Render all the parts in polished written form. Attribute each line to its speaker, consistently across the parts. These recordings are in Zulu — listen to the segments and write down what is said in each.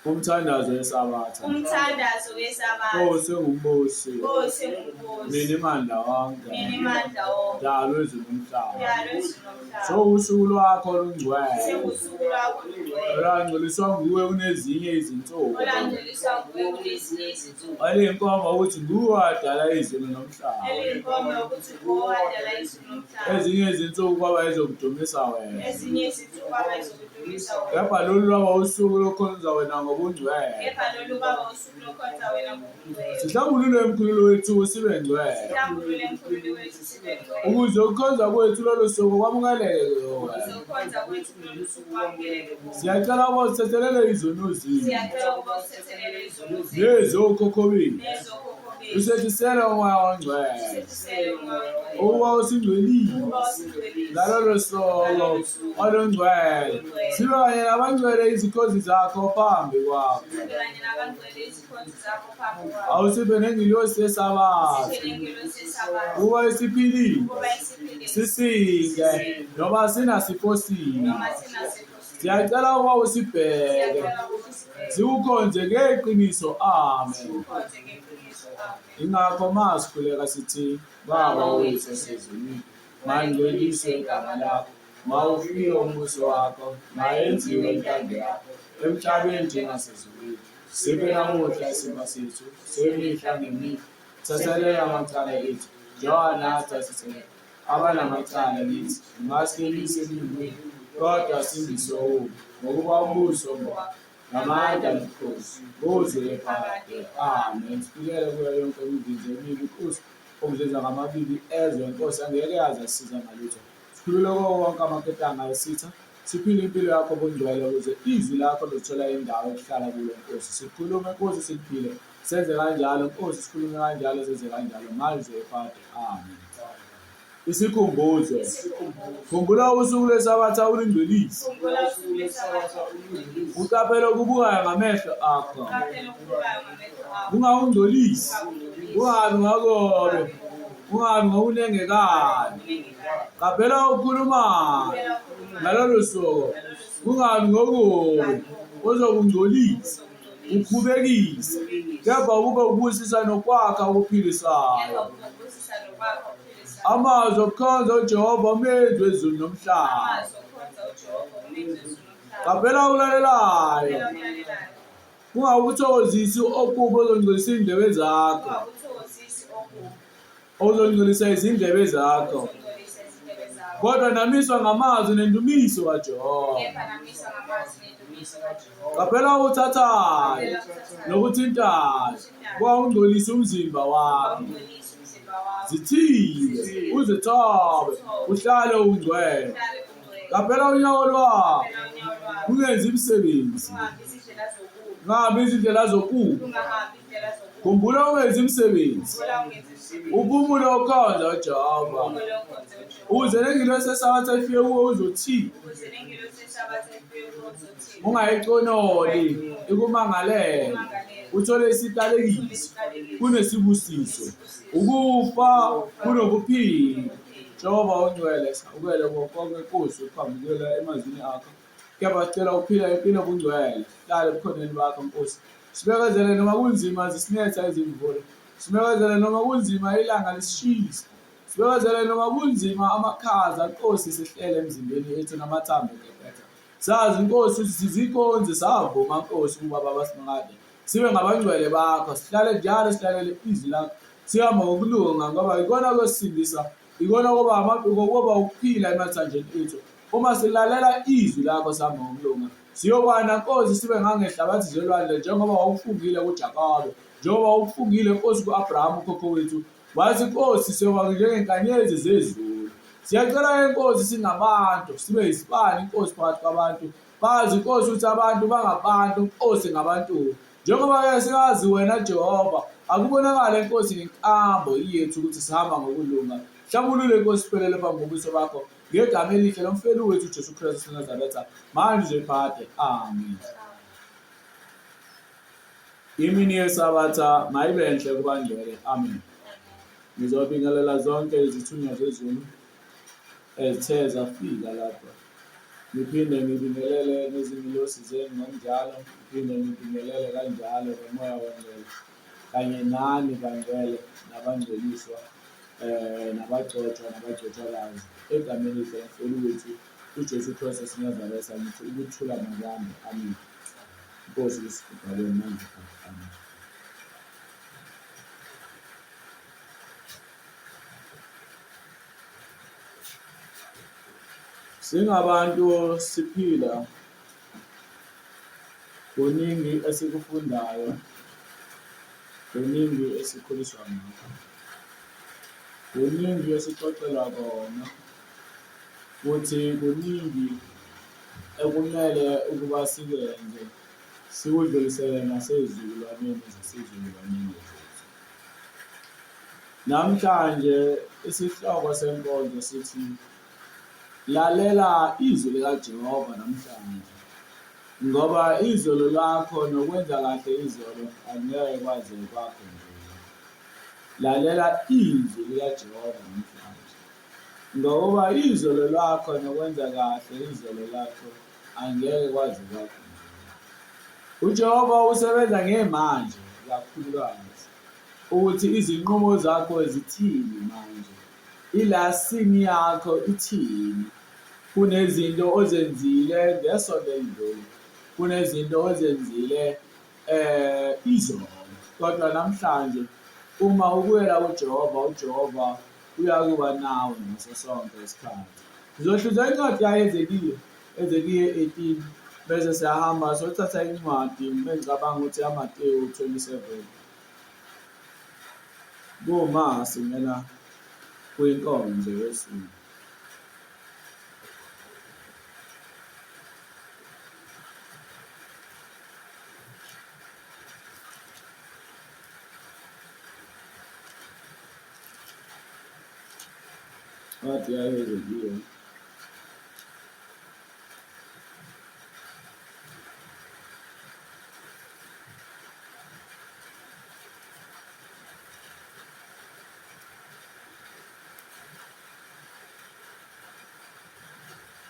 Speaker 1: Umthandazo weSabatha. Nkosi engumbusi. Mina imandla wonke. Dalo ezulu nomhlaba. Sowusuku lwakho olungcwele. Olangcoliswa nguwe kunezinye izinsuku. Waliyinkomba ukuthi nguwe wadala izulu nomhlaba. Ezinye izinsuku kwaba ezokudumisa wena. Kepha lolu lwaba usuku lokukhonza wena ngobungcwele. Sihlambulule emkhululo wethu sibe ngcwele. Ukuze ukukhonza kwethu lolu suku kwamukeleke wena. Siyacela ukuba usithethelele izono zethu. Nezokhokho bethu. Usethisele umoya ongcwele. Ukuba usingcwelile. Ngalolo solo olungcwele. Sibe kanye nabangcwele izikhozi zakho phambi kwakho. Awusiphe nengilosi yeSabatha. Ukuba isiphilile. Sisinge noma sinasifosile. Siyacela ukuba usibheke. Siwukhonze ngeqiniso. Amen. Ingakho masikhuleka sithi Baba wethu osezulwini, mangcweliswe igama lakho, mawufike umbuso wakho, mayenziwe intando yakho emhlabeni njengasezulwini. Siphe namuhla isidlo sethu semihla ngemihla. Thathelela amacala ethu njengoba nathi sithethela abanamacala kithi. Ungasilise emlilweni, kodwa sindise okubi, ngokuba umbuso ngamandla nobukhosi buzwe phakade. Amen. Sifikele kuyo yonke imivinje emibi inkosi okuzenza ngamabibi ezwe inkosi angeke yaze asisiza ngalutho. Sikhulule konke amaketanga esitha, siphile impilo yakho obungcwele ukuze izwi lakho luthola indawo yokuhlala kulo nkosi. Sikhulume nkosi siphile, senze kanjalo nkosi, sikhulume kanjalo senze kanjalo manje phakade. Amen. Isikhumbuzo. Khumbula usuku lweSabatha ulingcwelise. Uqaphele okubukayo ngamehlo akho. Ungawungcolisi. Ungabi ngakobe. Ungabi ngokunengekayo. Qaphela ukukhulumayo ngalolo suku. Ungabi ngokubi ozokungcolisa. Ukhubekise. Kepha kube ubusisa nokwakha okuphilisayo. Amazwi okukhonza uJehova umenzi wezulu nomhlaba. Qaphela ulalelayo. Ungakuthokozisi okubi ozongcolisa indlebe zakho. Ozongcolisa izindlebe zakho. Kodwa namiswa ngamazwi nendumiso kaJehova. Qaphela ukuthathayo nokuthintayo. Ungawungcolisi umzimba wakho. Zithibe, uzithabe, uhlale ungcwele. Qaphela unyawo lwakho. Ungenzi imisebenzi. Ungahambi izindlela zokubi. Khumbula ungenzi imisebenzi. Uphumule ukhonza uJehova. Uze nengilosi yeSabatha ifike kuwe uzothini. Ungayiconoli ikumangalele. Uthole isiqalekiso kunesibusiso. Ukufa kunokuphila. Jehova ungcwele, ukwele konke inkosi uphambukela emazwini akho. kepha sicela ukuphila impilo obungcwele, hlale ebukhoneni bakho Nkosi. Sibekezele noma kunzima zisinetha izimvula, sibekezele noma kunzima ilanga lisishisa, sibekezele noma kunzima amakhaza Nkosi sihlele emzimbeni yethu namathambo ekephetha. Sazi Nkosi ukuthi sizikonzi savuma Nkosi ukuba baba simngade sibe ngabangcwele bakho, sihlale njalo silalele izwi lakho, sihamba ngokulunga ngoba ikona kwesindisa, ikona koba ukuphila emathanjeni ethu. Uma silalela izwi lakho sihamba ngokulunga, siyokwana Nkosi sibe ngangehlabathi zelwandle njengoba wawufungile kuJakobe, njengoba wawufungile Nkosi ku-Abrahama ukhokho wethu. Wathi Nkosi siyoba njengenkanyezi zezulu. Siyacela Nkosi singabantu sibe yisibani Nkosi phakathi kwabantu, bazi Nkosi ukuthi abantu bangabantu Nkosi ngabantu. Njengoba-ke sikazi wena Jehova, akubonakale Nkosi ngenkambo yethu ukuthi sihamba ngokulunga. Hlambulule Nkosi siphelele phambi kobuso bakho ngegama elihle lomfeli wethu uJesu Kristu waseNazaretha, manje uzoyiphade. Amen. Imini yeSabatha mayibe enhle kubangcwele. Amen. Ngizobingelela zonke izithunywa zezulu ezithe zafika lapha. Ngiphinde ngibingelele nezingilosi zenu ngokunjalo, ngiphinde ngibingelele kanjalo nomoya wengcwele kanye nani bangcwele nabangcweliswa nabagcotshwa nabagcotshwakazi egameni elihle lomfeli wethu uJesu Kristu waseNazaretha, ngithi ukuthula makwami. Amen. Inkosi isibhalwe manje. Amen. Singabantu siphila kuningi esikufundayo, kuningi esikhuliswa ngakho, kuningi esixoxelwa kona, futhi kuningi ekumele ukuba sikwenze sikudlulisele nasezizukulwaneni zasesizukulwaneni zethu. Namhlanje isihloko senkonzo sithi lalela izwi likaJehova namhlanje, ngoba izolo lakho nokwenza kahle izolo angeke kwaze kwakho nje. Lalela izwi likaJehova namhlanje, ngoba izolo lakho nokwenza kahle izolo lakho angeke kwaze kwakho nje. uJehova usebenza ngemanje kakhulukazi ukuthi izinqumo zakho zithini manje, ilasini yakho ithini. Kunezinto ozenzile ngesonto elidlule, kunezinto ozenzile izolo, kodwa namhlanje uma ubuyela kuJehova, uJehova uyakuba nawe ngaso sonke isikhathi. Sizohluza incwadi yaEzekiya 18 bese siyahamba sothatha incwadi engicabanga ukuthi yaMateyu 27 kuma singena kwinkonzo yesibili. Incwadi yaEzekiya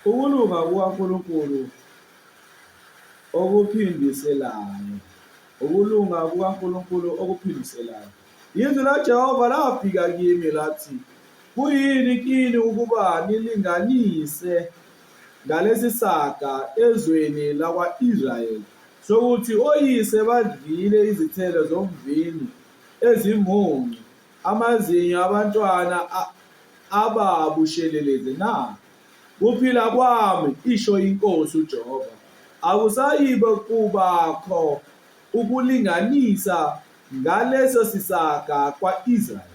Speaker 1: ukulunga kukaNkulunkulu okuphindiselayo, ukulunga kukaNkulunkulu okuphindiselayo. Izwi laJehova lafika kimi lathi, kuyini kini ukuba nilinganise ngalesi saga ezweni lakwa-Israyeli sokuthi oyise badlile izithelo zomvini ezimuncu, amazinyo abantwana ababushelelezi na? Kuphila kwami, isho iNkosi uJehova, akusayibe kubakho ukulinganisa ngaleso sisaga kwa-Israyeli.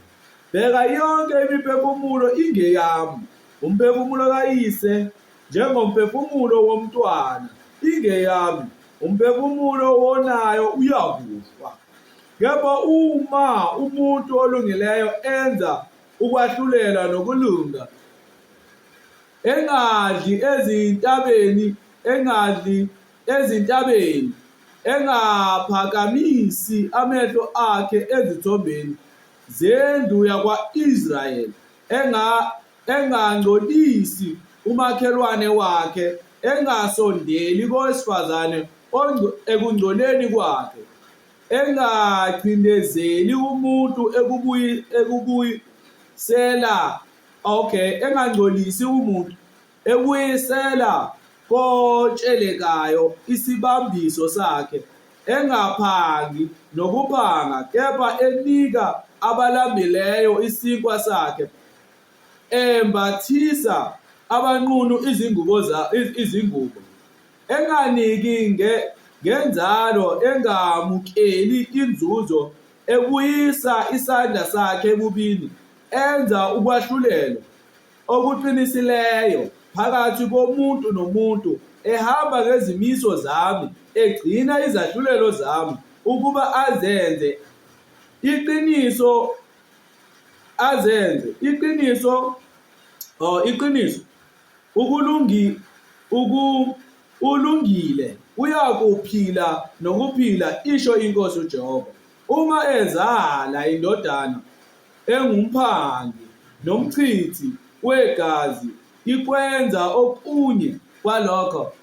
Speaker 1: Bheka, yonke imiphefumulo ingeyami, umphefumulo kayise njengomphefumulo womntwana ingeyami, umphefumulo wonayo uyakufa. Kepha uma umuntu olungileyo enza ukwahlulela nokulunga, engadli ezintabeni, engaphakamisi amehlo akhe ezithombeni zendlu yakwa-Israyeli, engangcolisi umakhelwane wakhe,
Speaker 2: engasondeli kowesifazane ekungcoleni kwakhe, engacindezeli umuntu engangcolisi umuntu ebuyisela kotshelekayo isibambiso sakhe, engaphangi nokuphanga, kepha enika abalambileyo isinkwa sakhe, embathisa abanqunu izingubo, enganiki ngenzalo, engamukeli inzuzo, ebuyisa isandla sakhe ebubini, enza ukwahlulelo okuqinisileyo phakathi komuntu nomuntu, ehamba ngezimiso zami, egcina izahlulelo zami, ukuba azenze iqiniso, ulungile, uyakuphila nokuphila, isho iNkosi uJehova. Uma ezala indodana, engumphangi nomchithi wegazi, ikwenza okunye kwalokho.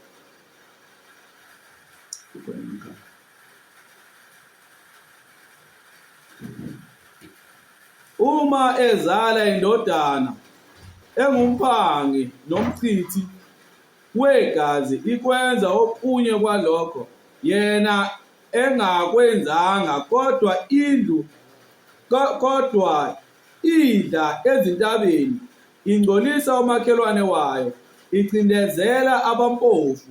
Speaker 2: Uma ezala indodana, engumphangi nomchithi wegazi, ikwenza okunye kwalokho, yena engakwenzanga, kodwa idla ezintabeni, ingcolisa umakhelwane wayo, icindezela abampofu.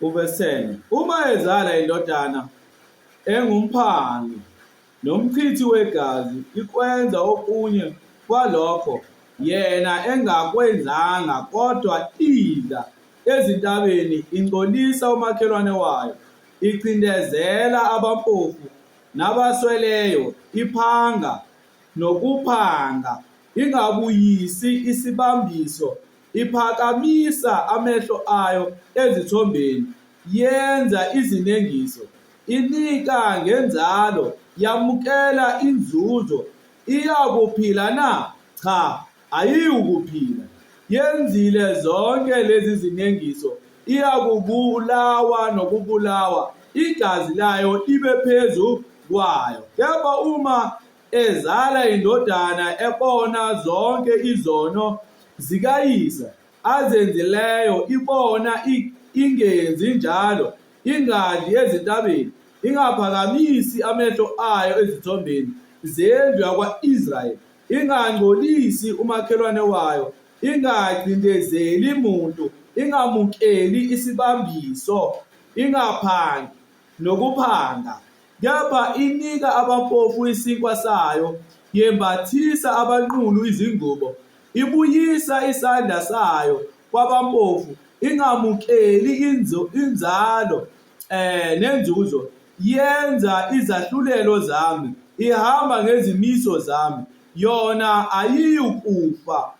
Speaker 2: Uvesene, uma ezala indodana, engumphangi nomchithi wegazi, ikwenza okunye kwalokho, yena engakwenzanga, kodwa idla ezintabeni, ingcolisa umakhelwane wayo, icindezela abampofu nabasweleyo, iphanga nokuphanga, ingabuyisi isibambiso, iphakamisa amehlo ayo ezithombeni, yenza izinengiso, inika ngenzalo, yamukela inzuzo. Iyakuphila na? Cha, ayikuphila. Yenzile zonke lezi zinengiso, iyakubulawa nokubulawa, igazi layo libe phezu kwayo. Kepha uma ezala indodana, ebona zonke izono zikayise azenzileyo, ibona ingenzi njalo, ingadli ezintabeni, ingaphakamisi amehlo ayo ezithombeni zendlu yakwa-Israyeli, ingangcolisi umakhelwane wayo, ingacindezeli muntu, ingamukeli isibambiso, ingaphangi nokuphanga, kepha inika abampofu isinkwa sayo, yembathisa abanqunu izingubo, ibuyisa isandla sayo kwabampofu, ingamukeli inzalo nenzuzo, yenza izahlulelo zami, ihamba ngezimiso zami, yona ayiyukufa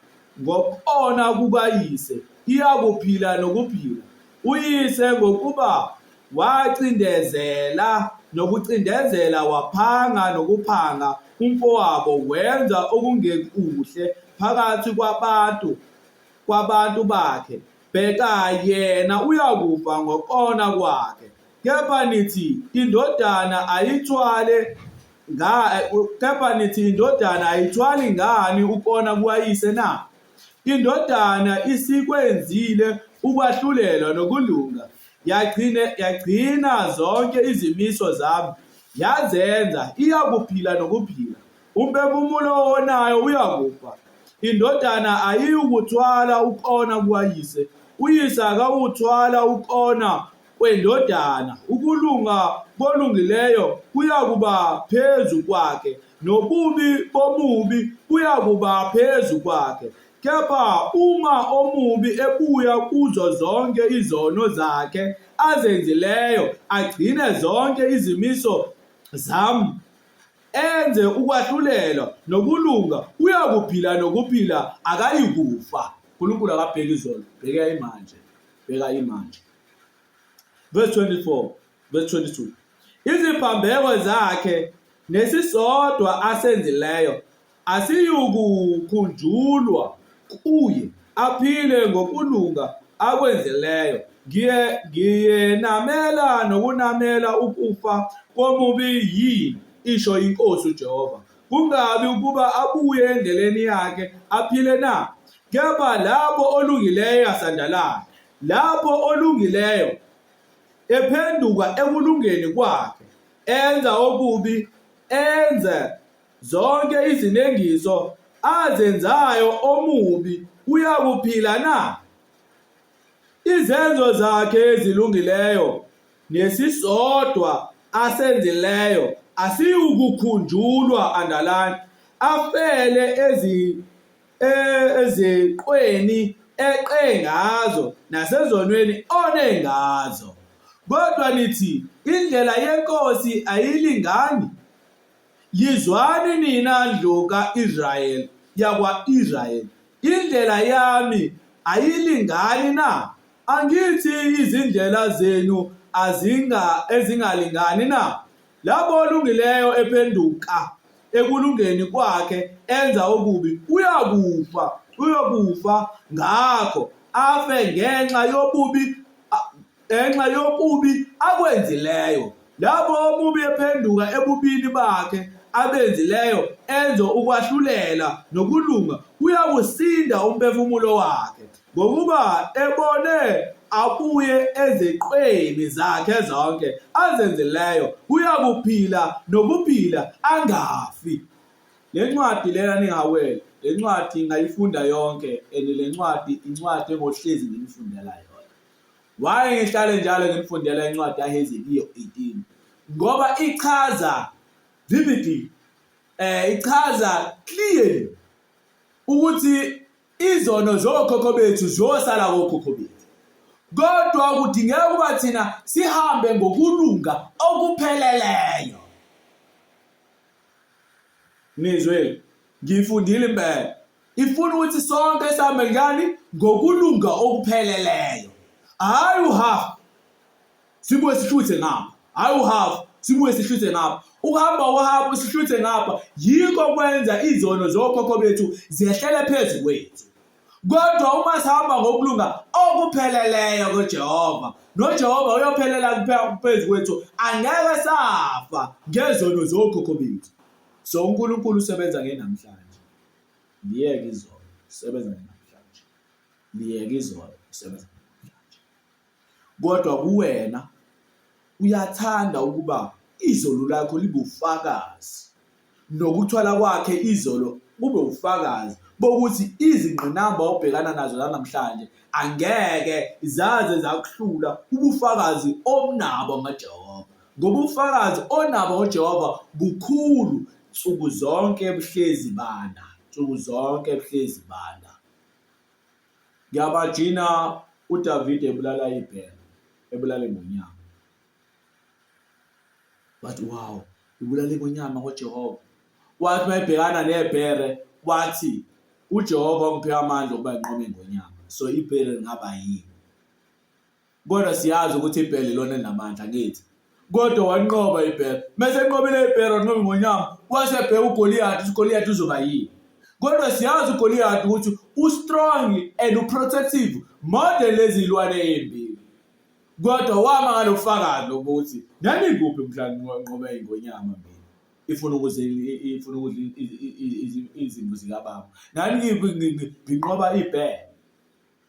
Speaker 2: ngokona kukayise, iyakuphila nokuphila. Uyise ngokuba wacindezela nokucindezela, waphanga nokuphanga umfowabo, wenza okungekuhle phakathi kwabantu bakhe. Bheka, yena uyakufa ngokona kwakhe. Kepha nithi indodana ayithwali ngani ukona kukayise na? Indodana isikwenzile ukwahlulelwa nokulunga, yagcina zonke izimiso zami, yazenza, iyakuphila nokuphila. Umphefumulo owonayo uyakufa. Indodana ayiyukuthwala ukona kukayise, uyise akawuthwala ukona kwendodana. Ukulunga kolungileyo kuyakuba phezu kwakhe, nobubi bomubi buyakuba phezu kwakhe. Kepha uma omubi ebuya kuzo zonke izono zakhe azenzileyo, agcine zonke izimiso zami, enze ukwahlulelwa nokulunga, uyakuphila nokuphila, akayikufa. uNkulunkulu akabheki izolo, bheka imanje. verse 24, verse 22. Iziphambeko zakhe nesisodwa asenzileyo asiyukukhunjulwa kuye, aphile ngokulunga akwenzileyo. Ngiyenamela nokunamela ukufa komubi yini, isho iNkosi uJehova. Kungabi ukuba abuye endleleni yakhe aphile na? Kepha lapho olungileyo asandalala, lapho olungileyo ephenduka ekulungeni kwakhe, enza okubi, enze zonke izinengiso azenzayo omubi, uyakuphila na? Izenzo zakhe ezilungileyo nesisodwa asenzileyo asiyukukhunjulwa, underline, afele ezeqweni eqe ngazo nasezonweni one ngazo. Kodwa nithi indlela yenkosi ayilingani. Yizwani nina ndlu ka-Israyeli, yakwa-Israyeli, indlela yami ayilingani na? Angithi izindlela zenu ezingalingani na? Lapho olungileyo ephenduka ekulungeni kwakhe, enza okubi, uyokufa ngakho, afe ngenxa yokubi akwenzileyo. Lapho omubi ephenduka ebubini bakhe abenzileyo, enze ukwahlulela nokulunga, uyakusinda umphefumulo wakhe, ngokuba ebone abuye ezeqweni zakhe zonke azenzileyo, uyakuphila nokuphila angafi. Le ncwadi lena ningawela, le ncwadi ngayifunda yonke, and le ncwadi incwadi engohlezi ngimfundela yona. Why ngihlale njalo ngimfundela incwadi yaHezekiya 18? Ngoba ichaza vividly, ichaza clearly ukuthi izono zokhokho bethu zosala kokhokho bethu. Kodwa kudingeka ukuba thina sihambe ngokulunga okupheleleyo. Nizwe, ngifundile impela. Ifuna ukuthi sonke sihambe ngani? Ngokulunga okupheleleyo. Hayi uhalf sibuye sihluthe ngapha. Hayi uhalf sibuye sihluthe ngapha. Uhamba uhalf sihluthe ngapha. Yikho kwenza izono zokhokho bethu zehlele phezu kwethu. Kodwa uma sihamba ngokulunga okupheleleyo kuJehova, noJehova uyophelela phezu kwethu, angeke safa ngezono zokhokho bethu. So uNkulunkulu usebenza namhlanje. Liyeke izono, usebenza namhlanje. Liyeke izono, usebenza namhlanje. Kodwa kuwena uyathanda ukuba izolo lakho libe ufakazi, nokuthwala kwakhe izolo kube ufakazi bokuthi izingqinamba obhekana nazo namhlanje angeke zaze zakuhlula ubufakazi obunabo ngaJehova. Ngoba ufakazi onabo ngoJehova bukhulu, nsuku zonke buhlezi banda, nsuku zonke buhlezi banda. Ngiyabajina uDavid ebulala ibhele, ebulala ngonyama. But wow, ibulala ngonyama ngoJehova. Wathi mayibhekana nebhere, wathi uJehova ungiphe amandla okuba nginqobe ngonyama. So ibhele lingaba yini? Kodwa siyazi ukuthi ibhele lona linamandla ngithi. Kodwa wanqoba ibhele. Mase enqobile ibhele wanqoba ngonyama, wasebheka uGoliath, uGoliath uzoba yini? Kodwa siyazi uGoliath ukuthi u-strong and u-protective more than lezi ilwane ezimbili. Kodwa wama ngalofakazi ukuthi nani kuphi mhla nginqobe ngonyama mina. Ifuna ukudla izimvu zikababa. Nani ngiphi nginqoba ibhele.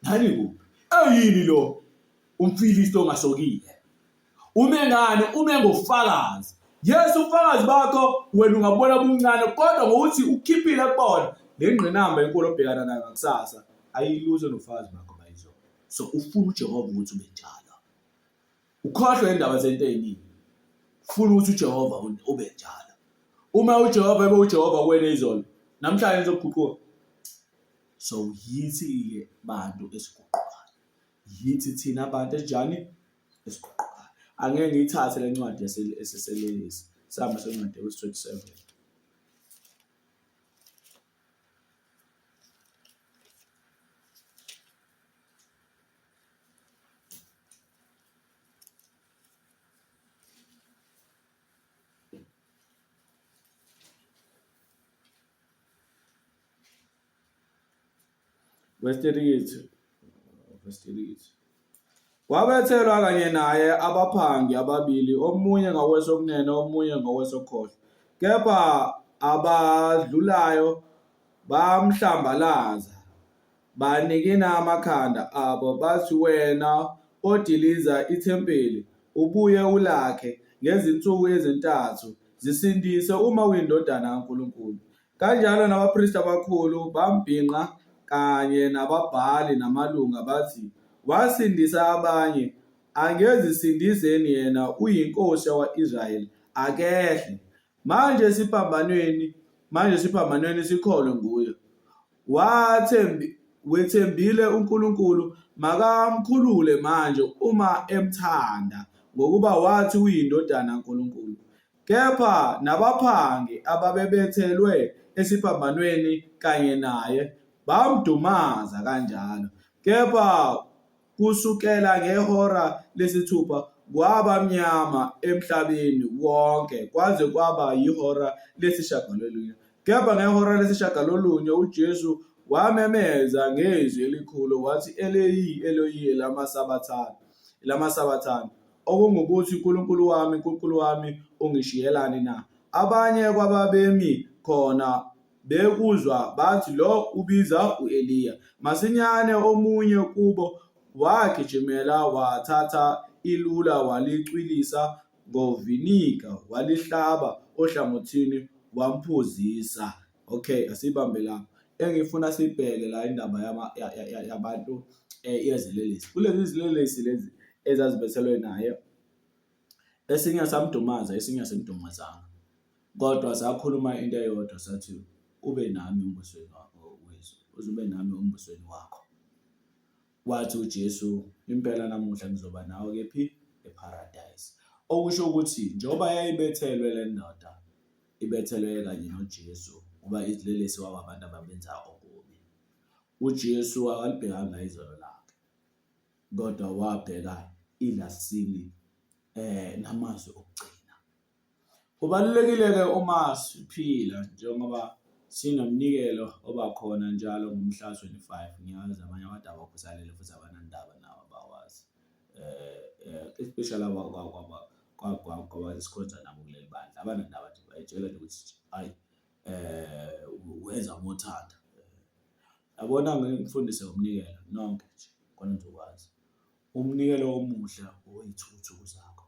Speaker 2: Nani kuphi? Eyini lo? Umfilisti ongasokile. Ume ngani? Ume ngofakazi. Yes, ufakazi bakho wena ungabona buncane, kodwa ngokuthi ukhiphile kubona le ngqinamba enkulu obhekana nayo ngakusasa ayiluze nofakazi bakho bayizona. So ufuna uJehova ukuthi ube njalo. Ukhohlwe indaba zento eziningi. Ufuna ukuthi uJehova ube njalo. Uma uJehova uJehova kwena izolo, namhlanje uzoguquka. So yithi bantu esiguqukayo. Yithi thina abantu enjani esiguqukayo. Angeke ngiyithathe le ncwadi yaseselelisi. Sahamba sencwadi verse 27. verse 38. Wabethelwa kanye naye abaphangi ababili, omunye ngakwesokunene omunye ngakwesokhohlo. Kepha abadlulayo bamhlambalaza, banikina amakhanda abo, bathi, wena odiliza ithempeli, ubuye ulakhe ngezinsuku ezintathu, zisindise uma uyindodana kaNkulunkulu. Kanjalo nabapristi abakhulu bambhinqa kanye nababhali namalunga, bathi, wasindisa abanye, angezisindizeni yena uyinkosi yakwa-Israyeli, akehle. Manje siphambanweni sikholwe nguye. Wethembile uNkulunkulu, makamkhulule manje uma emthanda, ngokuba wathi uyindodana kaNkulunkulu. Kepha nabaphangi ababebethelwe esiphambanweni kanye naye bamdumaza kanjalo. Kepha kusukela ngehora lesithupha kwaba mnyama emhlabeni wonke kwaze kwaba yihora lesishagalolunye. Kepha ngehora lesishagalolunye uJesu wamemeza ngezwi elikhulu wathi, Eloyi, Eloyi, lama sabathani, okungukuthi, Nkulunkulu wami, ungishiyelani na? Abanye kwababemi khona bekuzwa bathi, lo ubiza u-Eliya. Masinyane omunye kubo wagijimela, wathatha ilula, walicwilisa ngoviniga, walihlaba ohlangothini, wamphuzisa. Okay, asibambe lapho. Engifuna sibheke la indaba yabantu yezelelesi. Kulezi zilelesi lezi ezazibethelwe naye, esinye samdumaza, esinye simdumazanga. Kodwa sakhuluma into eyodwa, sathi, ube nami embusweni wakho wezwe, ube nami embusweni wakho. Wathi uJesu, impela namuhla ngizoba nawe kephi? Eparadise. Okusho ukuthi njengoba yayibethelwe le ndoda, ibethelwe kanye noJesu, kuba izilelesi waba abantu ababenza okubi. uJesu akalibhekanga izolo lakhe, kodwa wabheka ilasini namazwi okugcina. Kubalulekile-ke uma siphila njengoba sinomnikelo obakhona njalo ngomhla 25. Ngiyazi abanye abantu abakhusalele futhi abanandaba nabo abawazi, especially kwabasikhonza nabo kuleli bandla abanandaba nje bayitshela nje ukuthi hayi wenza ngothanda. Yabona, ngifundise umnikelo nonke nje khona nizokwazi. Umnikelo omuhle oyithuthuku zakho.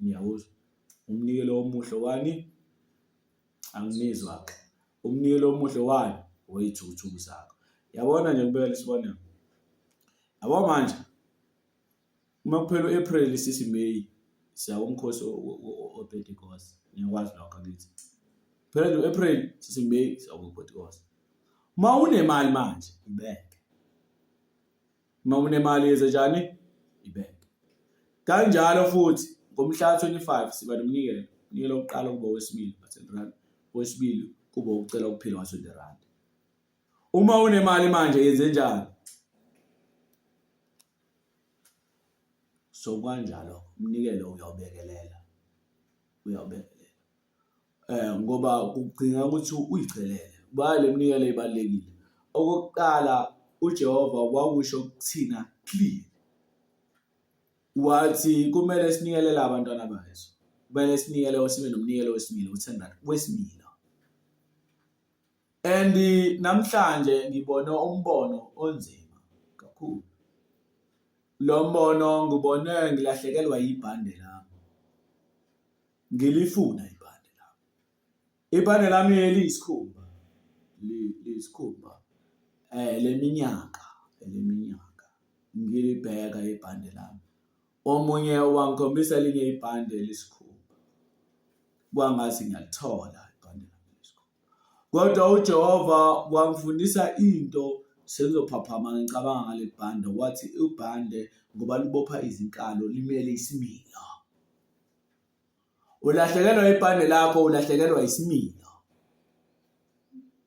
Speaker 2: Ngiyawuzwa. Umnikelo omuhle wani? Angimizwa ke. Umnikelo omuhle wani? Oyithuthuku zakho. Yabona nje ngibeka lesibonelo. Yabo manje uma kuphela uApril sisi May siya kumkhosi oPentecost. Ngiyakwazi lokho ngithi. Phela nje uApril sisi May siya kuPentecost. Ma unemali manje ibeke. Ma unemali yenze njani? Ibeke. Kanjalo futhi ngomhla 25 siba nomnikelo. Umnikelo wokuqala kuba wesibili R10. Wesibili kuba ucela ukuphila ngaR20. Uma unemali manje yenze njani? So kanjalo umnikelo uyawubekelela. Ngoba kugcina ukuthi uyichelele. Bale mnikelo ebalekile. Okokuqala uJehova wakusho kuthina clear. Wathi kumele sinikelele abantwana baso. Kumele sinikele osibe nomnikelo wesimilo u10 wesimilo. And namhlanje ngibona umbono onzima kakhulu. Lo mbono ngibone ngilahlekelwa ibhande lami. Ngilifuna ibhande lami. Ibhande lami eliyisikhumba. Liyisikhumba. Leminyaka. Ngilibheka ibhande lami. Omunye wangikhombisa linye ibhande lesikhumba. Kwangathi ngiyalithola ibhande lami lesikhumba. Kodwa uJehova wangifundisa into sengizophaphama ngicabanga ngale bhande, wathi ibhande ngoba libopha izinkalo limele isimilo. Ulahlekelwa ibhande lakho, ulahlekelwa isimilo.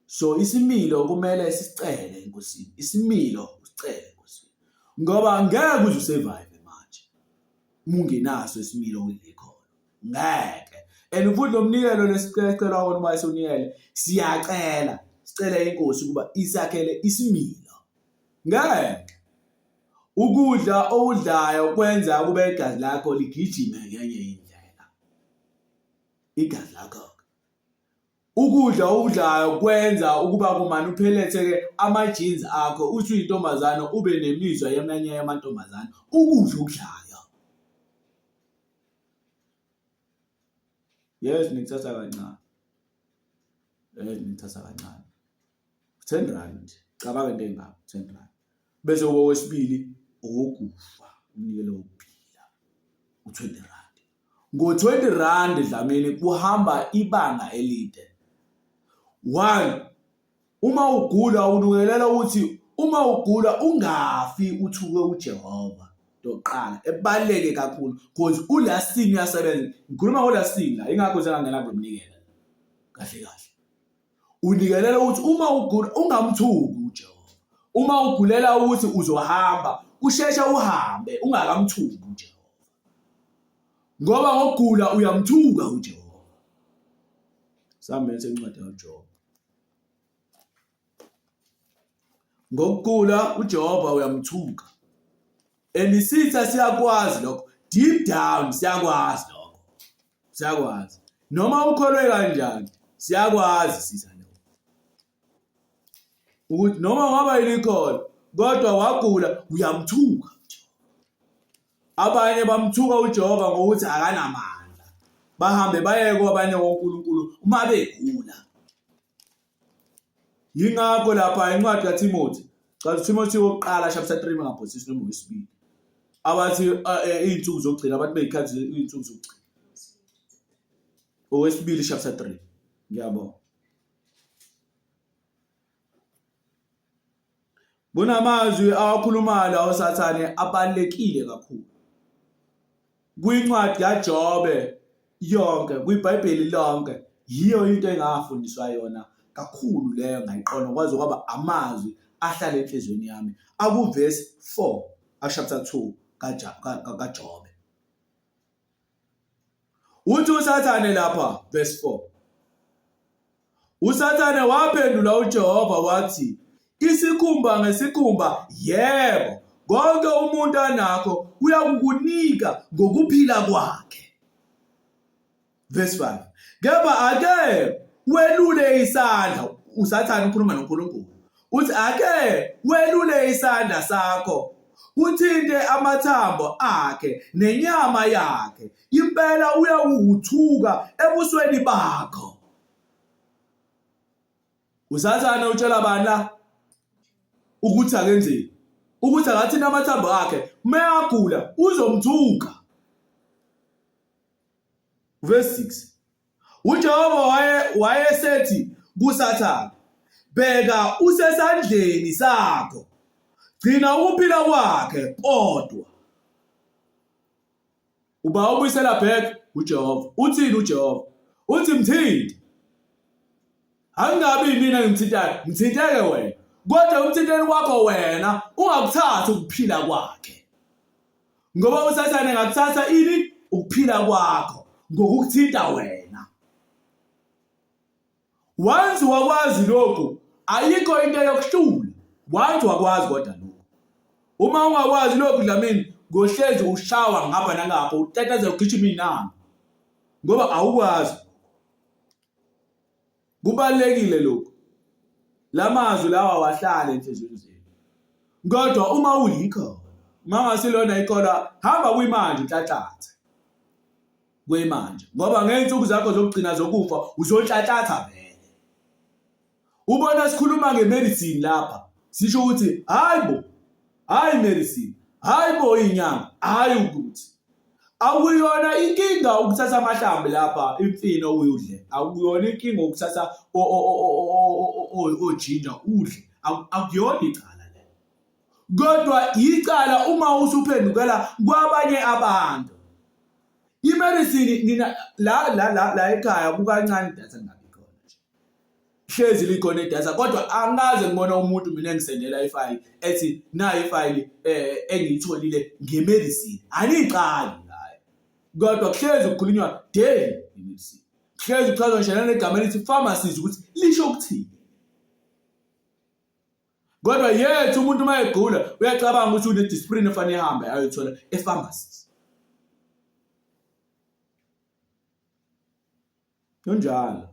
Speaker 2: So isimilo kumele sicele enkosini. Isimilo usicele enkosini. Ngoba angeke uze usurvive manje. Mungenaso isimilo ngikho. Ngeke. And futhi lo mnikelo lesicela wona uma siunikele, siyacela, sicela inkosi kuba isakhele isimilo. ngeke ukudla okudlayo kwenza kube igazi lakho ligijime ngenye indlela igazi lakho ukudla okudlayo kwenza ukuba kumane upheletheke ama-genes akho uthi uyintombazane ube nemizwa yemanye yamantombazane ukudla okudlayo yes ngithatha kancane 10 rand cabanga into engapha 10 rand bese okwesibili okufa unikele ukuphila u20 rand ngo20 rand Dlamini kuhamba ibanga elide 1 uma ugula unukelela ukuthi uma ugula ungafi uthuke uJehova doqala ebaleke kakhulu because ulasini yasebenza ngikhuluma ngolasini la ingakho sengangena kumnikela kahle unikelela ukuthi uma ugula ungamthuki uJehova uma ugulela ukuthi uzohamba usheshe uhambe ungakamthuki uJehova ngoba ngokugula uyamthuka uJehova sambe sencwadi kaJobe ngokugula uJehova uyamthuka elisitha siyakwazi lokho deep down siyakwazi lokho siyakwazi noma ukholwe kanjani siyakwazi sitha lokho ukuthi noma ngaba yilikholo kodwa wagula uyamthuka abanye bamthuka uJehova ngokuthi akanamandla bahambe baye kwabanye woNkulunkulu uma begula yingakho lapha incwadi kaTimothy Timothy wokuqala chapter 3 ngaphothisi nomber 2 abathi izinsuku zokugcina abantu beyikhathi izinsuku zokugcina owesibili chapter 3 ngiyabona bunamazwi awakhulumayo lawo sathane abalekile kakhulu kwincwadi kaJobe yonke kwiBhayibheli lonke yiyo into engafundiswa yona kakhulu leyo ngayiqona kwaze kwaba amazwi ahlala enhlizweni yami akuverse 4 chapter 2 kaJobe uthi usathane lapha verse 4 usathane waphendula uJehova wathi isikhumba ngesikhumba yebo konke umuntu anakho uyakukunika ngokuphila kwakhe verse 5 kepha ake welule isandla usathane ukhuluma noNkulunkulu uthi ake welule isandla sakho uthinte amathambo akhe nenyama yakhe impela uyawuthuka ebusweni bakho usathane utshela bana ukuthi akenzeni ukuthi akathina amathambo akhe mayagula uzomthuka verse 6 uJehova wayesethi kuSathane bheka usesandleni sakho gcina ukuphila kwakhe kodwa uba ubuyisela back uJehova uthini uJehova uthi mthinte angabi mina ngimthintayo mthinteke wena kodwa umthinteni wakho wena ungakuthatha ukuphila kwakhe ngoba uSathane ngakuthatha ini ukuphila kwakho ngokukuthinta wena once wakwazi lokho ayikho into yokuhlula once wakwazi kodwa lokho uma ungakwazi lokho Dlamini ngohlezi ushawa ngapha nangapha utetezela ugijima inamba ngoba awukwazi kubalekile lokho lamazwi lawa wahlala enhlizweni zenu kodwa uma uyikho mangasilona ikhola hamba kuyimanje inhlanhlathe kwemanje ngoba ngeensuku zakho zokugcina zokufa uzonhlanhlatha vele ubona sikhuluma ngemedicine lapha sisho ukuthi hayi medicine hayibo inyanga hayi ukuthi akuyona inkinga ukuthatha amahlambi lapha imfino uyudle akuyona inkinga ukuthatha ojinja udle akuyona icala le kodwa icala uma usuphendukela kwabanye abantu imedicine nina la ekhaya kukancane data ngabi khona nje hlezi likhona idata kodwa angaze ngibona umuntu mina engisendela ifile ethi na ifile engiyitholile ngemedicine aniqali kodwa kuhlezi ukukhulunywa daily imedicine kuhlezi kuchazwa nje negama elithi pharmacies ukuthi lisho ukuthini Kodwa yethu umuntu uma egula uyacabanga ukuthi une-disprin efanele ehambe ayothola e-pharmacy. Kunjalo.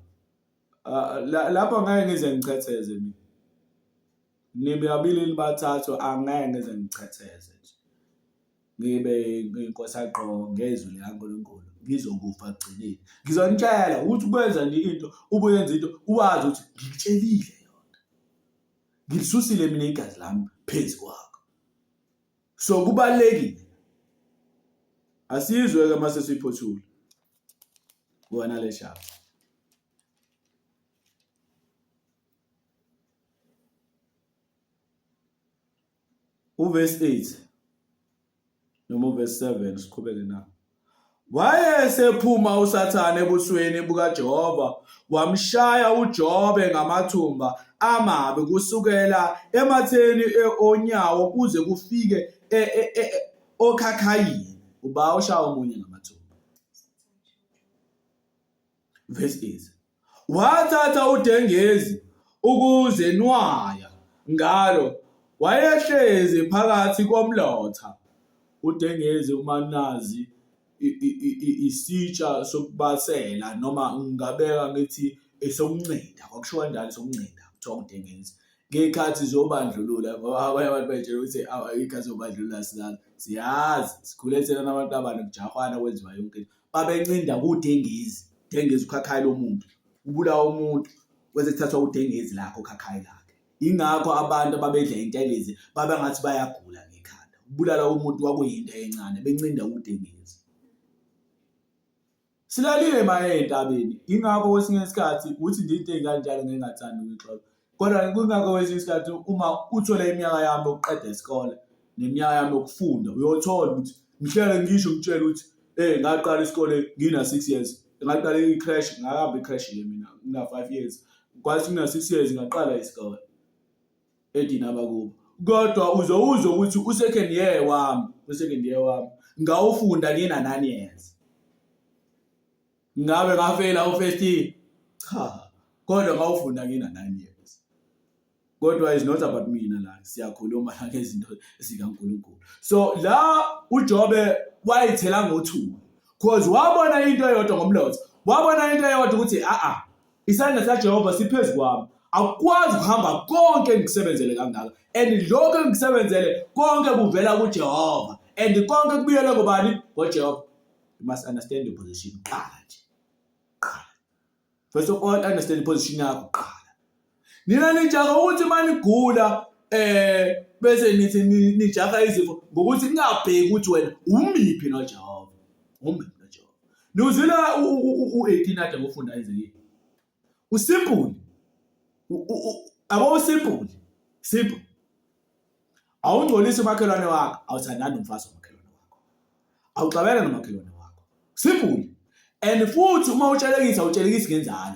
Speaker 2: Lapho ngeke ngize ngichetheze mina. Nibabili nibathathu angeke ngize ngichetheze nje. Ngibe inkosi aqo ngezwi likaNkulunkulu ngizokufa kugcineni. Ngizonitshela ukuthi ukwenza nje into ubuyenza into uwazi ukuthi ngikutshelile yona. Ngilisusile mina igazi lami phezu kwakho. So kubalekile. Asizwe ke mase siphothula. Kuona le shaba. Uverse 8 noma uverse 7 siqhubeke nawo. Wayesephuma uSathane ebusweni bukaJehova wamshaya uJobe ngamathumba amabi kusukela ematheni onyawo kuze kufike okhakhayini. Uba ushaya omunye ngamathumba. Verse 8. Wathatha udengezi ukuze nwaya ngalo wayehlezi phakathi komlotha. Udengezi umanazi isitsha sokubasela noma ngingabeka ngithi esokunceda kwakusho kanjalo sokunceda kuthiwa udengezi ngekhathi zobandlulula ngoba abanye abantu bayitshela ukuthi ikhathi zobandlulula siyazi sikhule thina nabantu abane kujahwana kwenziwa yonke into babencinda kudengezi. Dengezi ukhakhayi lomuntu ubulawa umuntu kwese kuthathwa udengezi lakho ukhakhayi lakhe. Ingakho abantu ababedla intelezi babengathi bayagula ngekhanda. Ubulala umuntu kwakuyinto encane bencinda udengezi. Silalile maye entabeni. Ingakho kwesinye isikhathi uthi into enganjalo ngingathanda ukuyixoxa. Kodwa kungakho kwesinye isikhathi uma uthola iminyaka yami yokuqeda isikole neminyaka yami yokufunda uyothola ukuthi ngihlele ngisho ngitshela ukuthi ngaqala isikole ngina 6 years. Ngaqala i-crash ngahamba i-crash mina ngina 5 years. Kwathi ngina 6 years ngaqala isikole edinaba kubo. Kodwa uzowuzwa ukuthi u-second year wami ngawufunda ngina 9 years. Ngabe ngafela u-first year? Cha. Kodwa ngawufunda ngina 9 years. Kodwa is not about mina la. Siyakhuluma la ngezinto zikaNkulunkulu. So la uJobe wayithela ngo2 because wabona into eyodwa ngomlotha. Wabona into eyodwa ukuthi isandla saJehova siphezu kwami. Akwazi ukuhamba konke engikusebenzele kangaka. And lokho engikusebenzele konke kuvela kuJehova. And konke kubuyela ngobani? KoJehova. You must understand your position. Qala nje. Qala. First of all, understand the position yakho qala. Nina nijaga ukuthi manigula bese nithi nijaga izifo ngokuthi ningabheki ukuthi wena umiphi noJehova. Umiphi noJehova. Nuzila u18 ade ngofunda izini. Usimple. Abo simple. Simple. Awungcolisi umakhelwane wakho, awuthandani umfazi wamakhelwane wakho. Awuxabene nomakhelwane wakho. Simple. And futhi uma utshelekisa ngenzalo.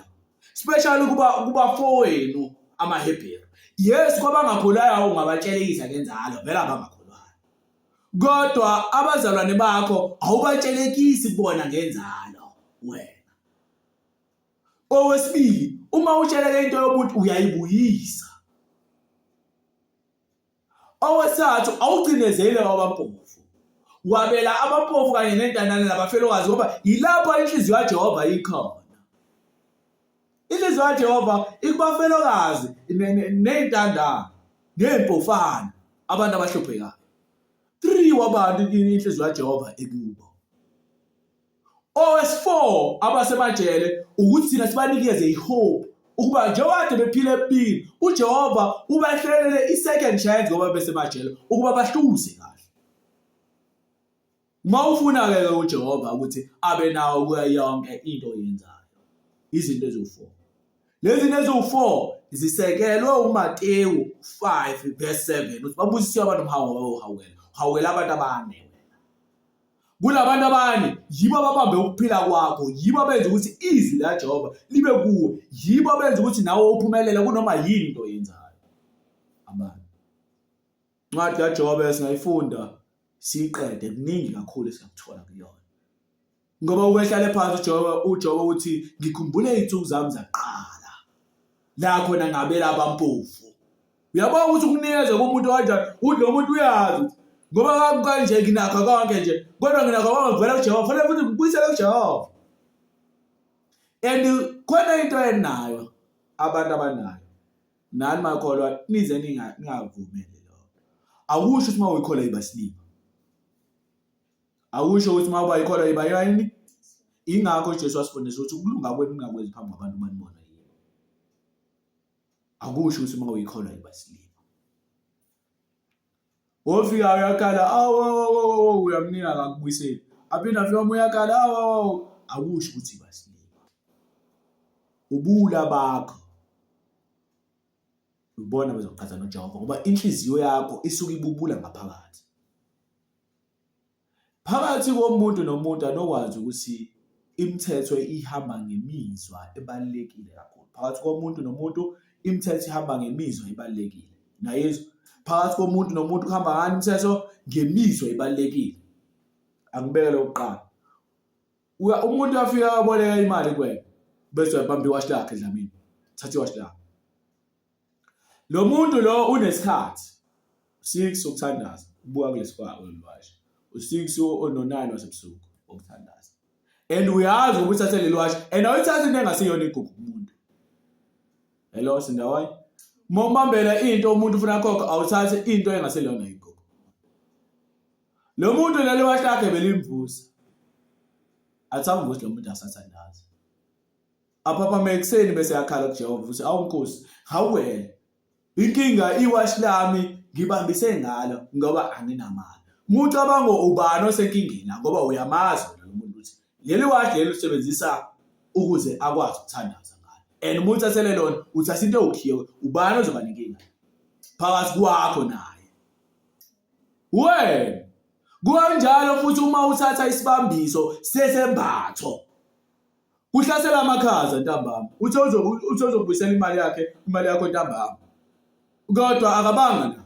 Speaker 2: Especially kuba fowenu amaHebheru. Yes kwabangakholwayo ungabatshelekisa ngenzalo vela abangakholwayo. Kodwa abazalwane bakho awubatshelekisi bona ngenzalo wena. Owesibili uma utsheleke into yomuntu uyayibuyisa. Owesithathu awugcinezele abampofu. Wabela abampofu kanye nentandane labafelokazi ngoba yilapho inhliziyo kaJehova ikhona. Inhliziyo kaJehova ikubafelokazi nentandane nempofana abantu abahluphekayo. 3 wabantu inhliziyo kaJehova ekubo. Owes4 abasemajele ukuthi thina sibanikeze ihope ukuba njengoba bephila empini uJehova ubahlelele i-second chance ngoba besemajele ukuba bahluse kahle. Mawufuna ke uJehova ukuthi abe nawo kuya yonke into oyenzayo. Izinto ezo4. Lezi zinto ezo4 zisekelwe uMateyu 5 verse 7 ukuthi babusisiwe abantu hawela abantu abane. Kulabantu abanye yibo ababambe ukuphila kwakho, yibo abenza ukuthi izwi laJehova libe kuwe, yibo abenza ukuthi nawe uphumelele kunoma yini into oyenzayo. Abantu. Ncwadi kaJobe singayifunda siqede kuningi kakhulu esingakuthola kuyona. Ngoba uwehlale phansi uJobe uthi ngikhumbule izinsuku zami zaqala. La khona ngabela abampofu. Uyabona ukuthi ukunikeza komuntu kanjani uthi lo muntu uyazi ngoba kanje nginakho konke nje kodwa nginakho konke kuvela kuJehova fanele futhi ngibuyisele kuJehova. And khona into enayo abantu abanayo nani makholwa nize ningavumeli lokho. Akusho ukuthi uma uyikholwa ibasilipha. Akusho ukuthi uma bayikholwa ibayini. Ingakho uJesu wasifundisa ukuthi ukulunga kwenu ungakwenzi phambi kwabantu banibona yini. Akusho ukuthi uma uyikholwa ibasilipha. Ofika uyakhala uyamnika akakubuyiseli. Aphinda afika uyakhala akusho ukuthi ibasilipha. Ubula bakho ubona bezoqhaza noJehova ngoba inhliziyo yakho isuka ibubula ngaphakathi. Phakathi komuntu nomuntu anokwazi ukuthi imithetho ihamba ngemizwa ebalekile kakhulu. Phakathi komuntu nomuntu imithetho ihamba ngemizwa ebalekile. Nayizwa phakathi komuntu nomuntu kuhamba ngani imithetho ngemizwa ebalekile. Angibeke lokuqala. Umuntu afika aboleka imali kuwena bese uyabamba iwashi lakhe dlamini. Thatha iwashi lakhe. Lo muntu lo unesikhathi 6 sokuthandaza ubuka kulesifako lwashi. U6 ono9 wasebusuku okuthandaza. And uyazi ukuthi uthathe leli washi and awuyithatha into engasiyona igugu kumuntu. Hello sindawayi. Mombambela into umuntu ufuna khokho awuthathe into engaselona igugu. Lo muntu leli washi lakhe belimvusa. Athamvusa lo muntu asathandaza. Apha mekuseni bese yakhala kuJehova ukuthi awunkosi hawuwena. Inkinga iwashi lami ngibambise ngalo ngoba anginamali. Mucabanga ubani osenkingeni ngoba uyamazi lo muntu ukuthi leli washi leli usebenzisa ukuze akwazi ukuthandaza ngalo. And umuntu athele lona uthatha into okhiye ubani ozoba nenkinga phakathi kwakho naye. Wena kukanjalo futhi uma uthatha isibambiso sesembatho kuhlasela amakhaza ntambama. Uthi uzobuyisela imali yakho ntambama. Kodwa akabanga na.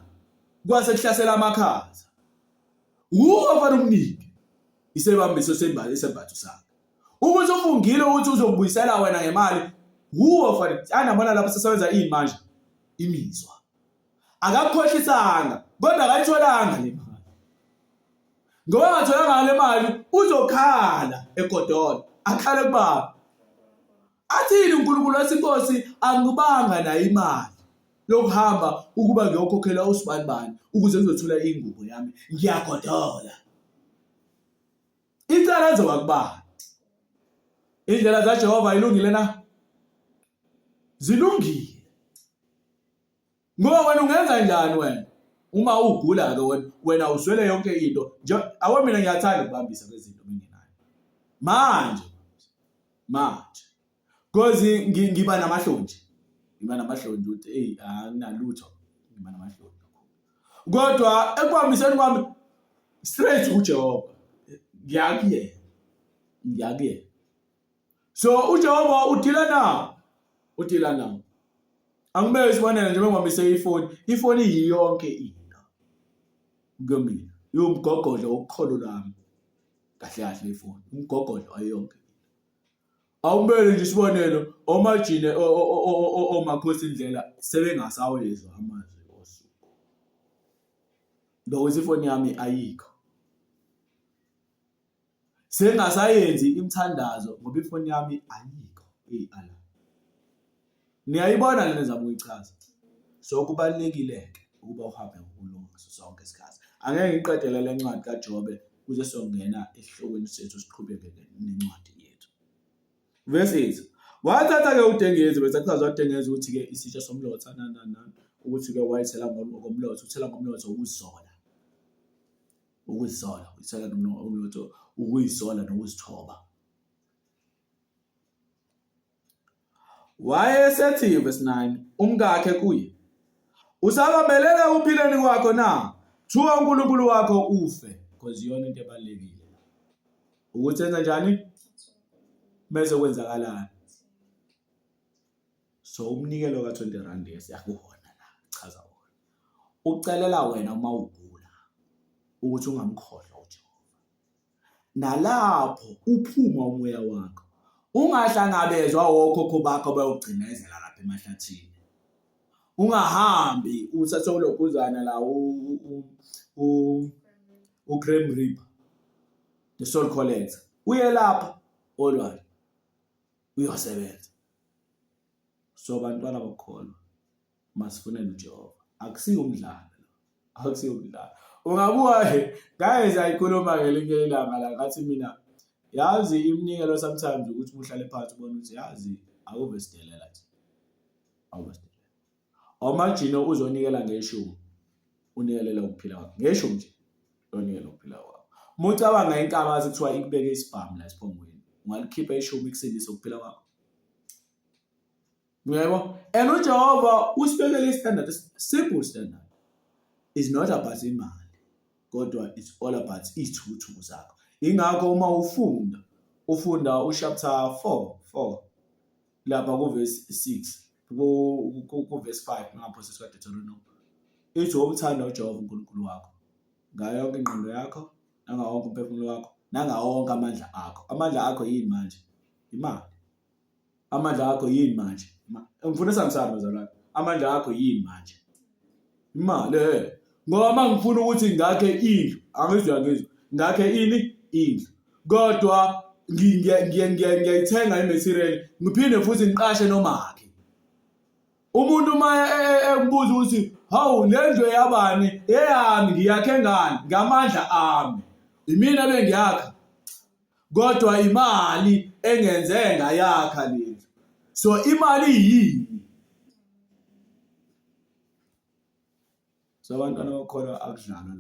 Speaker 2: Kwase kuhlasela amakhaza. Ufanele umnike isebambiso sembatho sakhe. Ukuthi ufungile ukuthi uzobuyisela wena ngemali, ufanele anabona lapho sesebenza imanje imizwa. Akakhohlisanga kodwa akayitholanga le mali. Ngoba ngatholanga le mali uzokhala egodolo. Akhale kubaba. Athini uNkulunkulu wasinkosi angibanga na imali yokuhamba ukuba ngiyokhokhela usibanibani ukuze ngizothola ingubo yami ngiyagodola. Icala enziwa kubani? Indlela zaJehova ilungile na? Zilungile. Ngoba wena ungenza njani wena? Uma ugula ke wena uswele yonke into. Awe mina ngiyathanda ukubambisa kwezinto mingenayo. Manje because ngiba namahlonje. Ngiba namahlonje ukuthi anginalutho ngiba namahlonje. Kodwa ekubambiseni kwami straight kuJehova. Ngiyakuyena. So uJehova udila nawo. Angibeke isibonelo nje ngibambise ifoni yonke into. Ngomina yomgogodlo okukholo lami. Kahle ifoni. Umgogodlo ayonke. Awumbele nje isibonelo omajine omakhosi indlela sebengasawezwa amazwi osuku. Lokho ifoni yami ayikho. Sengasayenzi imithandazo ngoba ifoni yami ayikho. Ala. Niyayibona lena zami uyichaza. So kubalekile ke ukuba uhambe ngokulunga ngaso sonke isikhathi. Angeke ngiqedele le ncwadi kaJobe kuze songena esihlokweni sethu siqhubeke nencwadi yethu. Verse 8. Wathatha ke udengezi bese kuchaza udengezi ukuthi ke isitsha somlotha nana ukuthi ke wayithela ngomlotha uthela ngomlotha ukuzisola. Uthela ngomlotha ukuyisola nokuzithoba. Wayesethi verse 9 umkakhe kuye usabambelela uphileni kwakho na thuka uNkulunkulu wakho ufe because iyona into ebalekile ukuthi enza njani bese kwenzakalana. So umnikelo ka20 yesiyakuhona la chaza wona ucelela wena uma ugula ukuthi ungamkhohlwa uJehova nalapho uphuma umoya wakho ungahlangabezwa okhokho bakho bayogcinezela lapha emahlathini ungahambi uthathe ulokhuzana la uGraham Reaper the soul collector uye lapha olwayo uyosebenza. So bantwana bakholwa masifunele uJehova, akusiyo umdlalo. Ungabuka guys ayikhuluma ngelinye ilanga la ngathi mina yazi iminikelo sometimes ukuthi uhlale phansi ubone ukuthi yazi awuvesidelela nje. Awumajino uzonikela ngeshumi unikelela ukuphila kwakho. Ngeshumi nje unikela ukuphila kwakho. Mucabanga inkabazi kuthiwa ikubeke isibhamu la esiphongweni. Ungalikhipha ishumi ikusindise ukuphila kwakho. Yebo, and uJehova usibekele standard, simple standard. It's not about imali, kodwa it's all about izithuthuku zakho. Ingakho uma ufunda uchapter 4 lapha kuverse 6 kuverse 5 ngapho sesikade ithi ukuthanda uJehova uNkulunkulu wakho ngayo yonke ingqondo yakho, nangawo wonke umphefumulo wakho, nangawo wonke amandla akho. Amandla akho yini manje? Imali. Amandla akho yini manje? Ngifundisa ngisana bazalwane. Amandla akho yini manje? Imali. Ngoba mangifuna ukuthi ngakhe indlu, angizwa. Ngakhe indlu. Kodwa ngiyayithenga imaterial, ngiphinde futhi ngiqashe nomakhe. Umuntu maya ebuza ukuthi, "Hawu le ndlu yabani?" "Eyami ngiyakhe ngani? Ngamandla ami." Imina bengiyakha. Kodwa imali engenze ngayakha lendlu. So imali yini? So abantwana bakholwa akudlalwa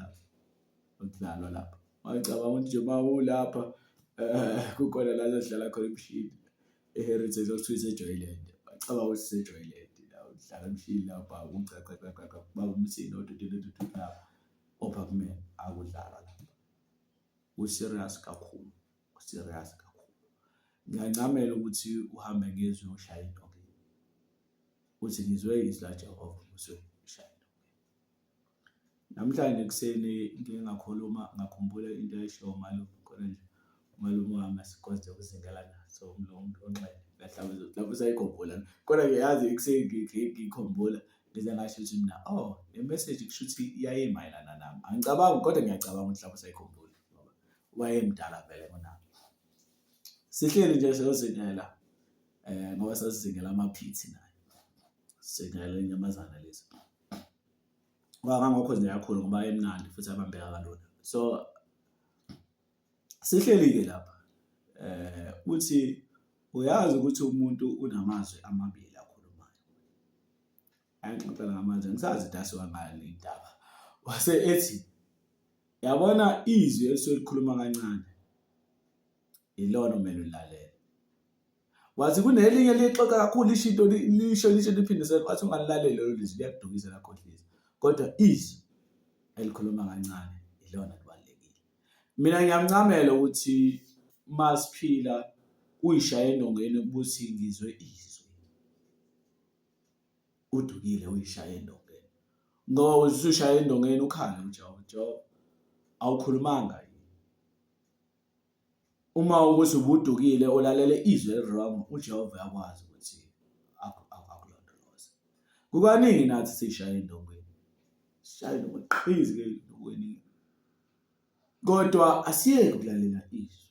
Speaker 2: lapha. Ngicabanga ukuthi nje mawulapha kukhona la sidlala khona imshini eHeritage okuthiwa iseJoyland. Ngicabanga ukuthi iseJoyland la udlala imshini lapha ucaca babumsini odududu lapha ophakumene akudlalwa lapha. Userious kakhulu. Ngiyancamela ukuthi uhambe ngezwi ushaya indondo. Uthi ngizwe izwi la Jehova ushaya indondo. Namhlanje kuseni ngike ngakhumbula into ayisho umalume khona nje. Umalume wami asikwazi ukuzingela naso umuntu onxele. Ngahlaba lapho sayikhumbula. Kodwa ngiyazi ekuseni ngikhumbula bese ngasho ukuthi mina le message kushuthi iyayimayelana nami. Angicabangi kodwa ngiyacabanga ukuthi lapho sayikhumbula ngoba wayemdala vele nami. Sihleli nje siyozingela ngoba sasizingela amaphithi naye. Singela inyamazana lezi. Ngakho nje yakhulu ngoba emnandi futhi abambeka kalula. So sihleli ke lapha uthi uyazi ukuthi umuntu unamazwi amabili akhulumayo. Ayixoxela ngamazwi ngisazi dasiwa ngale indaba. Wase ethi yabona izwi elisolikhuluma kancane ilona kumele ulalele. Wathi kunelinye lixoxa kakhulu lisho liphindisela wathi ungalilaleli lelo lizwi liyakudukisa lakhohlisa. Kodwa izwi elikhuluma kancane ilona libalekile. Mina ngiyamncamela ukuthi masiphila uyishaye endongeni ukuthi ngizwe izwi. Udukile uyishaye endongeni. Ngoba usishaya endongeni ukhala uJehova awukhulumanga. Uma ukuthi ubudukile olalele izwi elirong uJehova yakwazi ukuthi akulondoloze. Kukaningi nathi sishaya endongeni. Sishaya nokuqhizi ke endongeni. Kodwa asiyeke ukulalela izwi.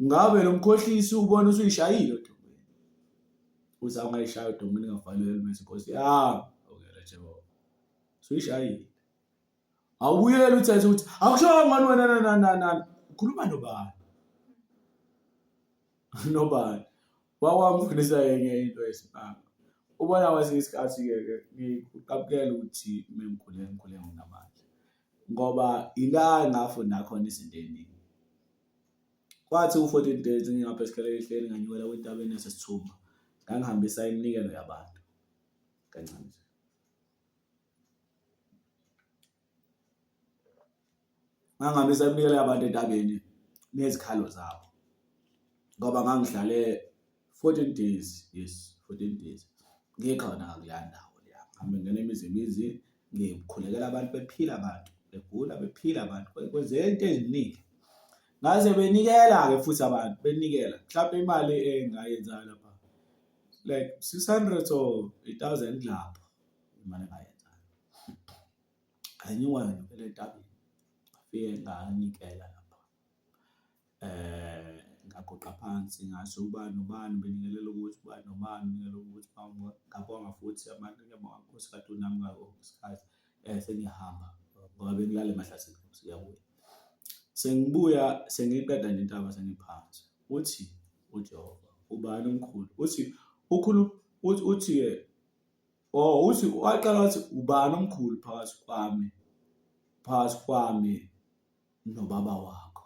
Speaker 2: Ngabe lo mkhohlisi ubona usuyishayile endongeni. Uzawungayishaya endongeni ngafanele bese Nkosi yami okela Jehova. Suyishayile. Awuyele uthethe ukuthi akushaya ngani wena ukhuluma nobani? Nobani. Wawamfundisa yenye into esibanga. Ubona kwase isikhathi ke ngikuqaphela ukuthi mengikhule nginamandla. Ngoba ila ngafunda khona izinto eziningi. Kwathi u14 days ngingapha esikole ehleli nganyukela kwentabeni yasesithumba. Ngangihambisa iminikelo yabantu. Kancane. Ngangihambisa iminikelo yabantu entabeni nezikhalo zabo. Ngoba ngangihlale 14 days, yes, 14 days. Ngikhona kuleya ndawo leya. Ngihambe ngene imizi ngikhulekela abantu bephila abantu, begula bephila abantu. Kwenze izinto eziningi. Ngaze benikela ke futhi abantu benikela. Mhlawumbe imali engayenza lapha like 600 or 1000 lapha. imali engayenzayo. Angiwayo ngempela entabeni, ngafike nganikela lapha. Ngaguqa phansi ngathi ubani nobani benikelela ukuthi ubani nobani unikele ukuthi ngabonga futhi amaNkosikade nami ngesikhathi sengiyahamba ngoba bengilale Mahlasini siyabuya. Sengibuya sengiqeda nje intaba sengiphansi. Uthi uJehova ubani omkhulu. Uthi uthi waqala wathi ubani omkhulu phakathi kwami nobaba wakho.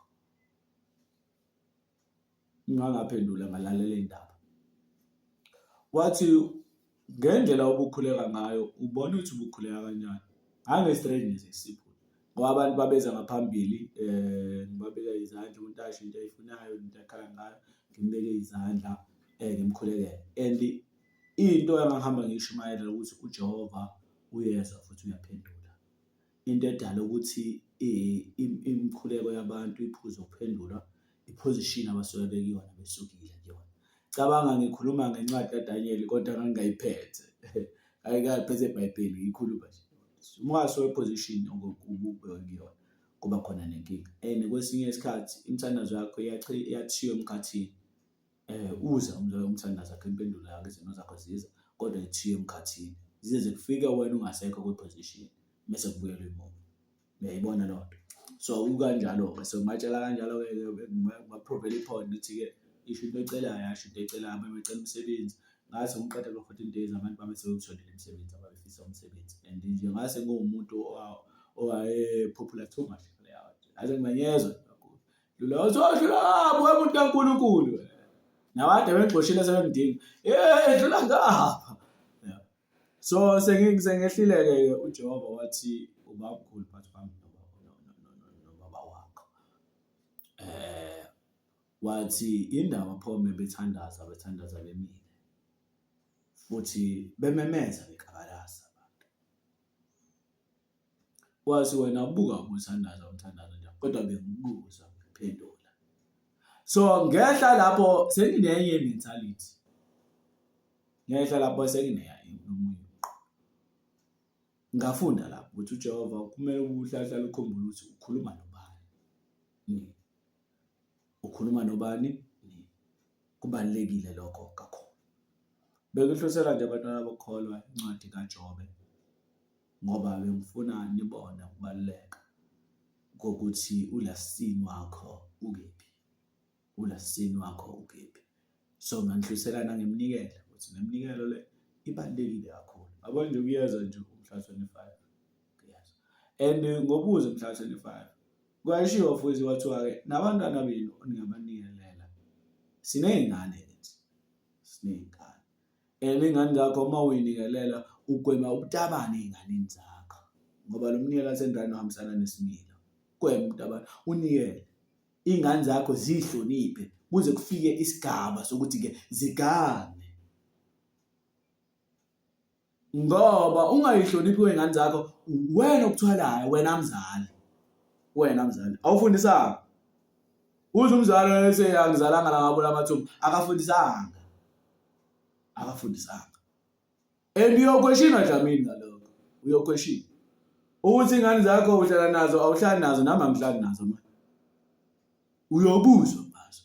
Speaker 2: Ngangaphendula ngalalela indaba. Wathi ngendlela obukhuleka ngayo ubona ukuthi ubukhuleka kanjani. Straight nje sesiphula. Ngoba abantu babeza ngaphambili ngibabeka izandla umuntu asho into ayifunayo into akhala ngayo ngimbeke izandla ngimkhulekele. And into engahamba ngishumayela ukuthi uJehova uyezwa futhi uyaphendula. Into edala ukuthi imikhuleko yabantu iphuze ukuphendulwa iposition abasuke bekuyona besukile kuyona. Cabanga ngikhuluma ngencwadi kaDaniel kodwa ngangayiphethe. Ayikaphethe eBhayibheli ngikhuluma nje. Umhaso weposition ubukuyona kuba khona nenkinga. And kwesinye isikhathi imithandazo yakho iyathiwa emkhathini. Uza umthandazo wakho impendulo yakho izinto zakho ziza kodwa ithiwe emkhathini. Zize kufike wena ungasekho kweposition bese kubuyela emuva. Uyayibona lo nto. So ukanjalo-ke sokumatshela kanjalo-ke ngaprovela iphone ukuthi-ke isho into ecelayo yasho into ecelayo ababecela umsebenzi. Ngase ngiqeda lo 14 days abantu bami sebewutholile umsebenzi ababefisa umsebenzi. And nje ngase ngumuntu owayepopular too much leyo. Ase ngibanyezwa kakhulu. Lo uzoshula ngoba umuntu kaNkulunkulu. Nabantu bengixoshile sebengidinga. Dlula ngapha. So sengehlile-ke uJehova wathi ubamkhulu phakathi kwami nobaba wakho. Wathi indaba pho bethandaza bemile. Futhi bememeza bekhabalasa abantu. Wathi wena buka umthandazo nje kodwa bengibuza ngiphendula. So ngehla lapho senginenye mentality. Ngehla lapho sengineya umoya. Ngafunda lapho ukuthi uJehova kumele uhlala ukukhumbula ukuthi ukhuluma nobani. Ukhuluma nobani? Kubalekile lokho kakhulu. Bekuhlosela nje abantwana bokholwa incwadi kaJobe ngoba bengifuna nibone ukubaleka kokuthi ulasini wakho ukephi. Ulasini wakho ukephi. So nganihlusela nangeminikelo ukuthi neminikelo le ibalekile kakhulu. Abanye nje kuyeza nje umhla 25. Kuyeza. And ngobuze umhla 25. Kwashiwo futhi kwathiwa-ke nabantwana benu ningabanikelela. Sineyingane lezi. Sineyingane. Ingane zakho uma uyinikelela ugwema ubutabane ey'nganeni zakho ngoba lo mnikelo wasendaweni uhambisana nesimilo. Gwema ubutabane unikele. Iy'ngane zakho zihloniphe kuze kufike isigaba sokuthi-ke zigane. Ngoba ungayihloniphi wey'ngane zakho wena okuthwalayo wena mzali. Wena mzali awufundisanga. Uze umzali eseyangizalanga la ngabula amathumbu akafundisanga. And uyokweshina Dlamini ngalokho. Uyokweshina. Ukuthi ingane zakho uhlala nazo awuhlali nazo nami angihlali nazo manje. Uyobuzwa ngazo.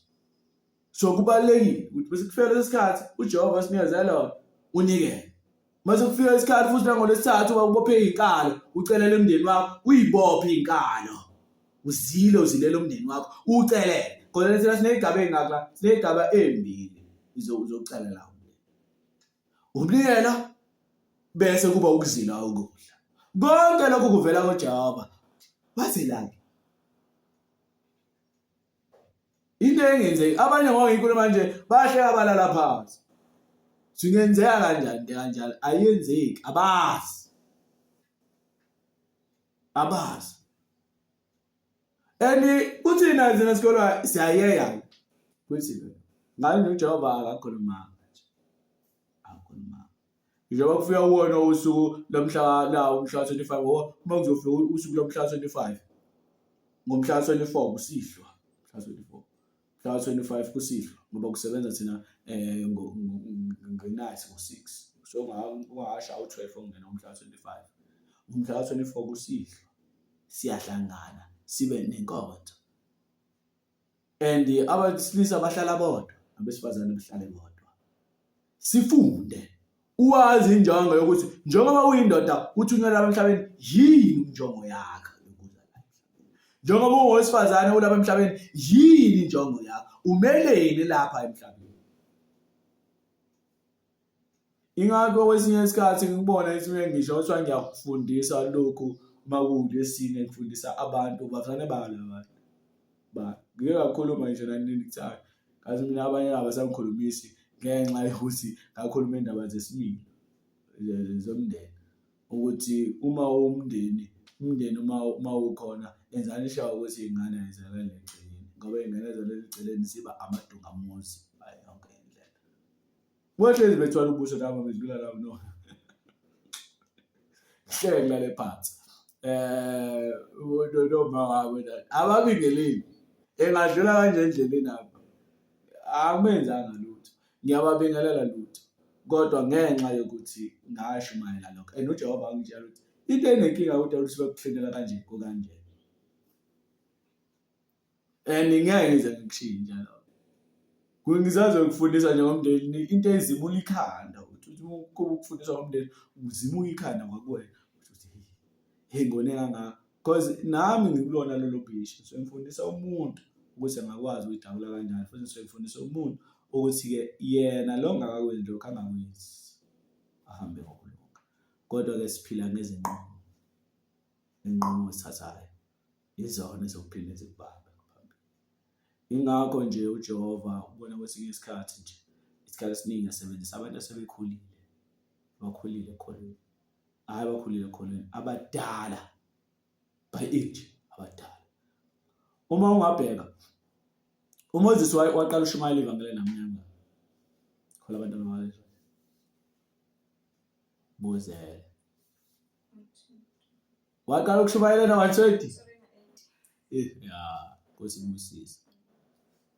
Speaker 2: So kubalekile ukuthi bese kufika lesikhathi uJehova sinikezela unikele. Mase kufika isikhathi futhi ngolesithathu ubophe izinkalo ucelele umndeni wakho uyibophe izinkalo. Uzilela umndeni wakho ucelele. Kodwa thina sinezigaba ezingaka sinezigaba ezibili uzocelela. Umnikela bese kuba ukuzila ukudla. Konke lokho kuvela kuJehova. Wazelani? Into engenzeki abanye ngoyinkulumo manje bahleka balala phansi. Singenzeka kanjani ayenzeki abazi. And kuthina thina sikolwa siyayeya. Kuthi ngani uJehova akakhuluma. Njengoba kufika uwona usuku lomhla umhla 25 ngoba uma kuzofika usuku lomhla 25 ngomhla 24 kusihlwa mhla 25 kusihlwa ngoba kusebenza thina ngo-night ngo-6 so ungahasha u-12 ongena umhla 25 umhla 24 kusihlwa siyahlangana sibe nenkonzo and abesilisa bahlala bodwa abesifazane bahlale bodwa sifunde uwazi injongo yokuthi njengoba uyindoda uthunyelwa emhlabeni yini injongo yakho yokuza la njengoba ungowesifazane ulapha emhlabeni yini injongo yakho umeleni lapha emhlabeni ingakho kwesinye isikhathi ngikubona isinye ngisho ukuthi ngiyakufundisa lokhu makulesine ngifundisa abantu bafane bala ngike kakhuluma nje nanini kuthiwa kazi mina abanye abasangikhulumisi ngenxa yokuthi ngakhuluma indaba zesimilo zomndeni ukuthi uma umndeni uma ukhona enzani sure ukuthi ingane ayizalane egcineni ngoba ingane ezalane egcineni siba amadungamuzi hayi yonke indlela wehlezi bethwala ubuso nabo bedlula lawo no hlengla lephansi ababingeleli engadlula kanje endleleni apha akumenzanga lutho ngiyababingelela lutho kodwa ngenxa yokuthi ngashumayela lokho and uJehova angitshela ukuthi into enenkinga ukuthi awusibe kuhlenela kanje kokanje and ngeke ngize ngikushintsha lapho ngizazo ukufundisa nje ngomndeni into ezimula ikhanda ukuthi ukufundisa ngomndeni uzimula ikhanda kwakuwena ukuthi hey ngone kangaka because nami ngikulona lelo bhishi so ngifundisa umuntu ukuthi angakwazi ukudabula kanjani futhi ngifundisa umuntu ukuthi ke yena lo ngakakwenzi lokho angakwenzi ahambe ngokulunga kodwa ke siphila ngezinqumo inqumo esithathayo izona ezokuphinda zikubambe phambili ingakho nje uJehova ubona kwesinye isikhathi nje isikhathi esiningi asebenzisa abantu asebekhulile bakhulile ekholweni hayi bakhulile ekholweni abadala by age abadala uma ungabheka uMoses waqala ushumayela ivangeli namnyanga khola abantu abangale Moses waqala ukushumayela na 120 Nkosi Moses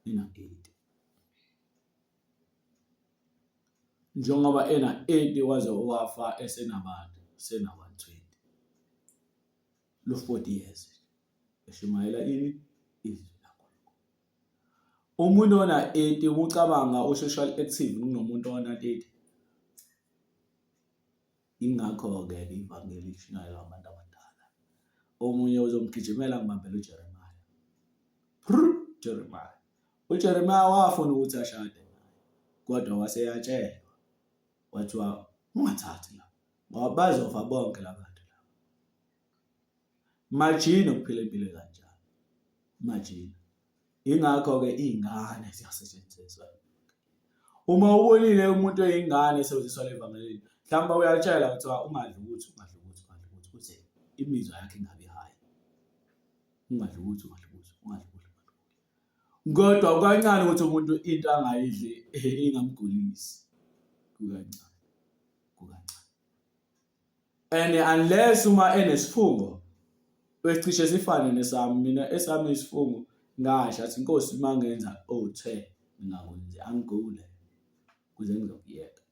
Speaker 2: ina 8 njengoba ena 8 waze wafa esenabantu sena 120 lo 40 years eshumayela ini izwi laNkulunkulu umuntu ona 80 ucabanga social active kunomuntu ona 30 ingakho ke ivangeli ishumayela abantu abadala omunye uzomgijimela ngibambela uJeremiah wafuna ukuthi ashade kodwa waseyatshelwa wathiwa ungathathi la ngoba bazofa bonke labantu la majini ukuphila impilo kanjani majini ingakho ke izingane ziyasetshenziswa uma ubonile umuntu oyingane esebenziswa levangelini mhlawumbe uyatshela ukuthi ungadli ukuthi kuze imizwa yakhe ingabi high ungadli ukuthi kodwa kancane ukuthi umuntu into angayidli ingamgulisi kukancane and unless uma enesifungo esicishe sifane nesami mina esami isifungo ngasho athi Nkosi mangenza othe ngingakwenzi angigule kuze ngizokuyeka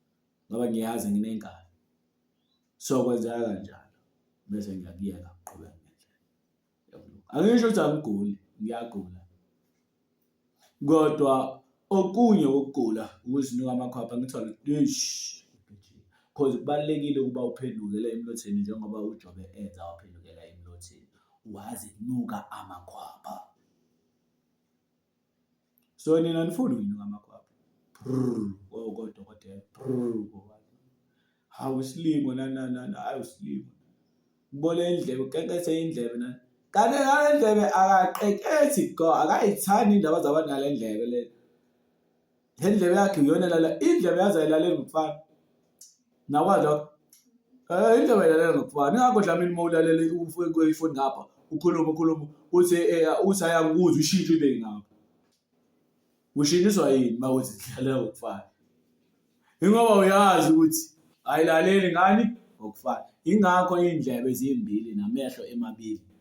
Speaker 2: ngoba ngiyazi nginenkani so kwenzeka kanjalo bese ngiyakuyeka uqhubeka ngendlela angisho ukuthi angiguli ngiyagula kodwa okunye ukugula ukuzinuka amakhwapha ngithola because kubalekile ukuba uphendukele emlotheni njengoba uJobe enza waphendukela emlotheni wazi nuka amakhwapha so nina nifuna ukunuka amakhwapha kodokotela awusilimo awusilimo ubole indlebe ukenkethe indlebe na kanti ngale ndlebe akaqekethi akayithani indaba zabangale ndlebe le ndlebe yakhe iyona lala indlebe yazayilalela ngokufana nakwazi lokho indlebe yayilalela ngokufana ngakho dlamini mawulalela ifoni ngapha ukhuluma uthi usayangikuza ushintshe ibe ngapha ushintshiswa yini mawuthi idlalela ngokufana ingoba uyazi ukuthi ayilaleli ngani ngokufana ingakho indlebe ezimbili namehlo emabili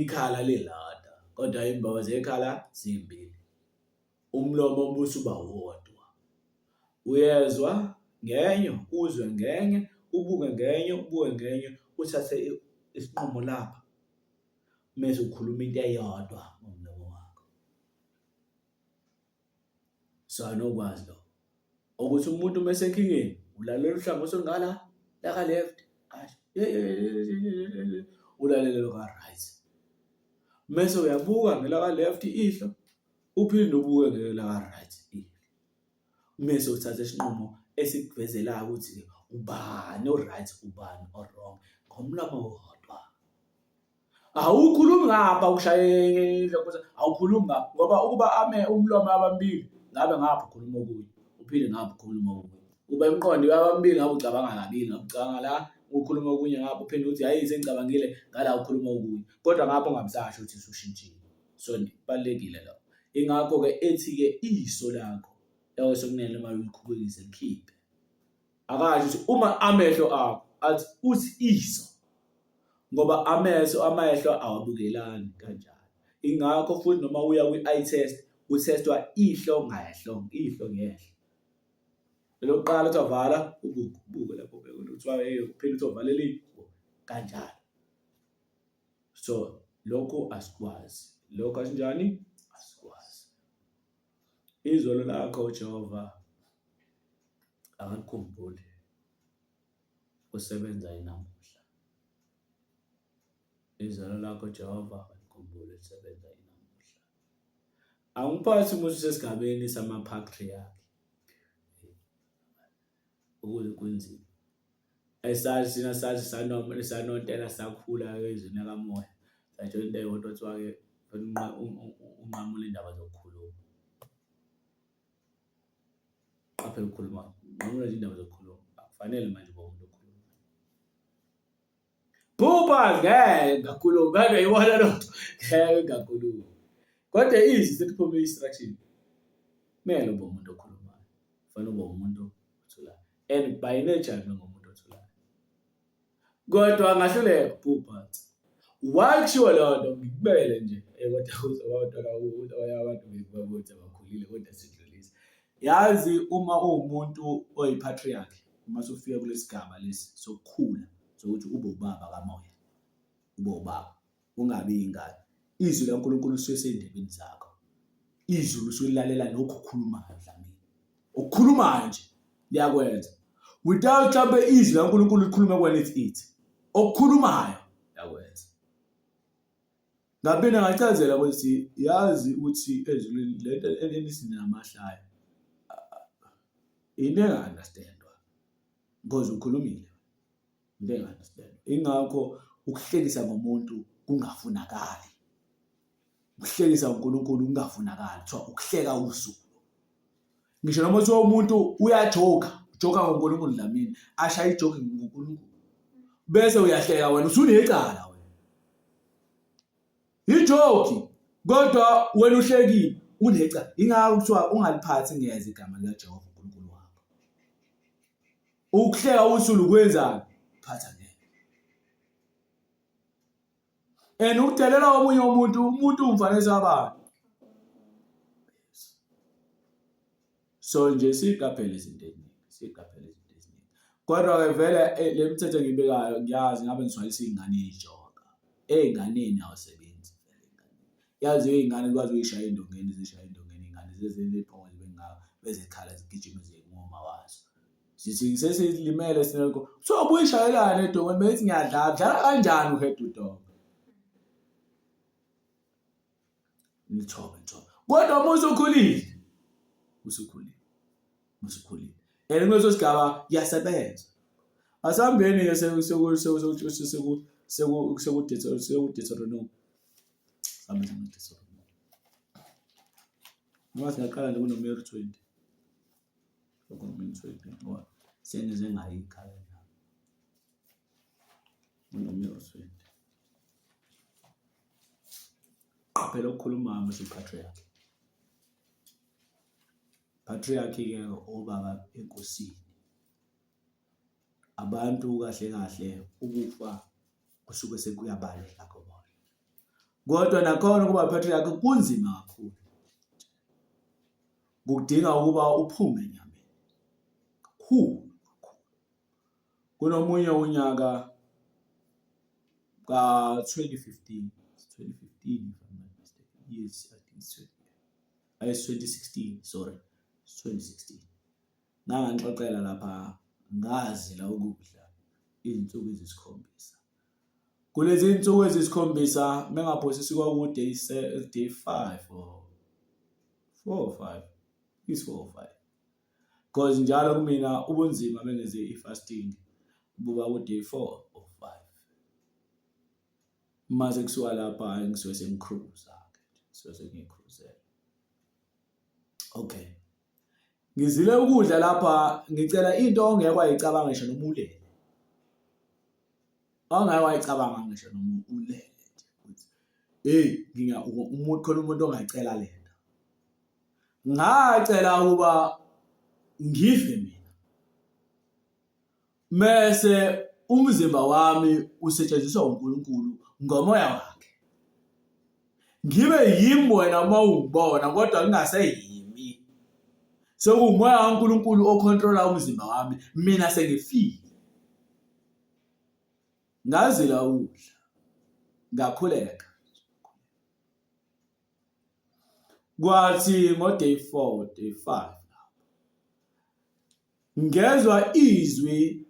Speaker 2: ikhala lelada kodwa imbawo zekhala zimbili umlomo obuso uba wodwa uyezwa ngenye, uzwe ngenye, ubuke ngenye, uthathe isinqumo lapha. Mese ukhuluma into eyodwa ngomlomo wakho. Sanokwazi lo. Ukuthi umuntu mase enkingeni, ulalela uhlangothi olungala, laka left, kasho. Ulalela lo ka right. Mase uyabuka ngelaka left ihlo, uphinde ubuke ngelaka right ihlo. Mase uthatha isinqumo esikuvezelayo ukuthi ubani o-right, ubani o-wrong ngomlomo wodwa. Awukhulumi ngapha ushaye awukhulumi ngapha ngoba ukuba umlomo abambili ngabe ngapha ukhuluma okunye, uphinde ngapha ukhuluma okunye. Uba emqondo abambili ngabe ucabanga kabili, ngabe ucabanga la ukhuluma okunye ngapha uphinde uthi hayi sengicabangile ngala ukhuluma okunye. Kodwa ngapha ungabusasho ukuthi usushintshile. So kubalekile lo. Ingakho ke ethi-ke iso lakho yawe sokunene uma ulikhubekise likhiphe. Akasho ukuthi uma amehlo akho athi uthi iso ngoba amehlo awabukelani kanjalo. Ingakho futhi noma uya kwi-eye test utestwa ihlo ngehlo, ihlo ngehlo. Lo qala uthi wavala ubuke lapho bheka uthi uphinde uthi wavalelini kanjalo. So lokho asikwazi. Lokho asinjani? Asikwazi. Izolo lakho Jehova akakukhumbule usebenza inamuhla. Izolo lakho Jehova akakukhumbule usebenza inamuhla. Angiphathi umuntu sesigabeni sama-patriarch ukuze kunzima. Esazi sina sazi sanontela sakhula ezweni lakamoya. Satsho into eyodwa kuthiwa-ke unqamula indaba zokukhuluma. Qaphela ukukhuluma. Unqamula indaba zokukhuluma. Akufanele manje umuntu okhuluma. Phupha ngeke ngakhuluma. Kanti uyibona lento. Ngeke ngakhuluma. Kodwa izwi sekuphume instruction. Kumele ube umuntu okhulumayo. Kufanele ube umuntu othulayo. And by nature ngumuntu othulayo. Kodwa angahluleka phupha. Wakushiwo lonto ngikubele nje kodwa abantu bebabuthi abakhulile kodwa sidlulisa. Yazi uma uwumuntu oyipatriarch uma sufika kulesigaba lesi sokukhula sokuthi ube ubaba kamoya. Ube ubaba ungabi ingane. Izwi laNkulunkulu lisesendebeni zakho. Izwi usulilalela lokho ukukhulumayo dlamini. Ukukhulumayo nje liyakwenza. Without mhlambe izwi laNkulunkulu likhuluma kwena ithi okukhulumayo yakwenza. Ngabena ngachazela ukuthi yazi ukuthi ezulwini lento enisini namahlaya into enga-understandwa because ukhulumile into enga-understand. Ingakho ukuhlekisa ngomuntu kungafunakali. Ukuhlekisa uNkulunkulu kungafunakali kuthiwa ukuhleka usuku. Ngisho noma uthiwa umuntu uyajoka ngoNkulunkulu dlamini ashaya ijoke ngoNkulunkulu bese uyahleka wena usunecala wena. Ijoke kodwa wena uhlekile unecala. Ingakho kuthiwa ungaliphathi ngeze igama likaJehova uNkulunkulu wakho. Ukuhleka usulu kwenzani? Phatha ngeke. Ukudelela omunye umuntu umfanisa abantu. So nje siqaphele izinto eziningi. Kodwa ke vele le mithetho engibekayo ngiyazi ngabe ngiswalisa izingane ezijoka. Ezinganeni awusebenzi vele ingane. Yazi izingane kwazi uyishaya endongeni zishaya endongeni izingane zeziphongo bengaka bezekhala zigijima zingoma wazo. Sithi sesilimele sineko. So ubuyishayelana edongeni bethi ngiyadlala kanjani uhead udonga. Nithobe. Kodwa uma usukhulile. Kuleso sigaba yasebenza. Asihambeni ke sekudethoronoma. Mase ngaqala nje kunoMary 20. UkunoMary 20 ngoba senze ngayikhaya la. KunoMary 20. Qaphela ukukhuluma ngesipatriarch. Patriarch ke obaba enkosini. Abantu kahle ukufa kusuke sekuyabaleka khona. Kodwa nakhona kuba patriarch kunzima kakhulu. Kudinga ukuba uphume enyameni. Kakhulu. kunomunye unyaka ka-2015, 2015 if I'm not mistaken. Yes, I think it's 2016, sorry. It's 2016. Ngangixoxela lapha ngazila ukudla izinsuku ezisikhombisa. Kulezi insuku ezisikhombisa mengaphosisi kwakuday 5 or 4 or 5. It's 4 or 5. Because njalo kumina ubunzima bengenze i-fasting buba ku-day 4 or 5. Mase kusuka lapha ngisuke sengicruise. So sengicruise. Okay. Ngizile ukudla lapha ngicela into ongeke wayicabanga ngisho noma ulele. Ongeke wayicabanga ngisho noma ulele nje. Hey, khona umuntu ongayicela lento. Ngacela ukuba ngife mina. Mase umzimba wami usetshenziswa uNkulunkulu ngomoya wakhe. Ngibe yimi wena uma ungibona kodwa kungaseyimi. Sekumoya kaNkulunkulu ocontrola umzimba wami, mina sengifile. Ngazila ukudla. Ngakhuleka. Kwathi ngo-day 4, day 5 ngezwa izwi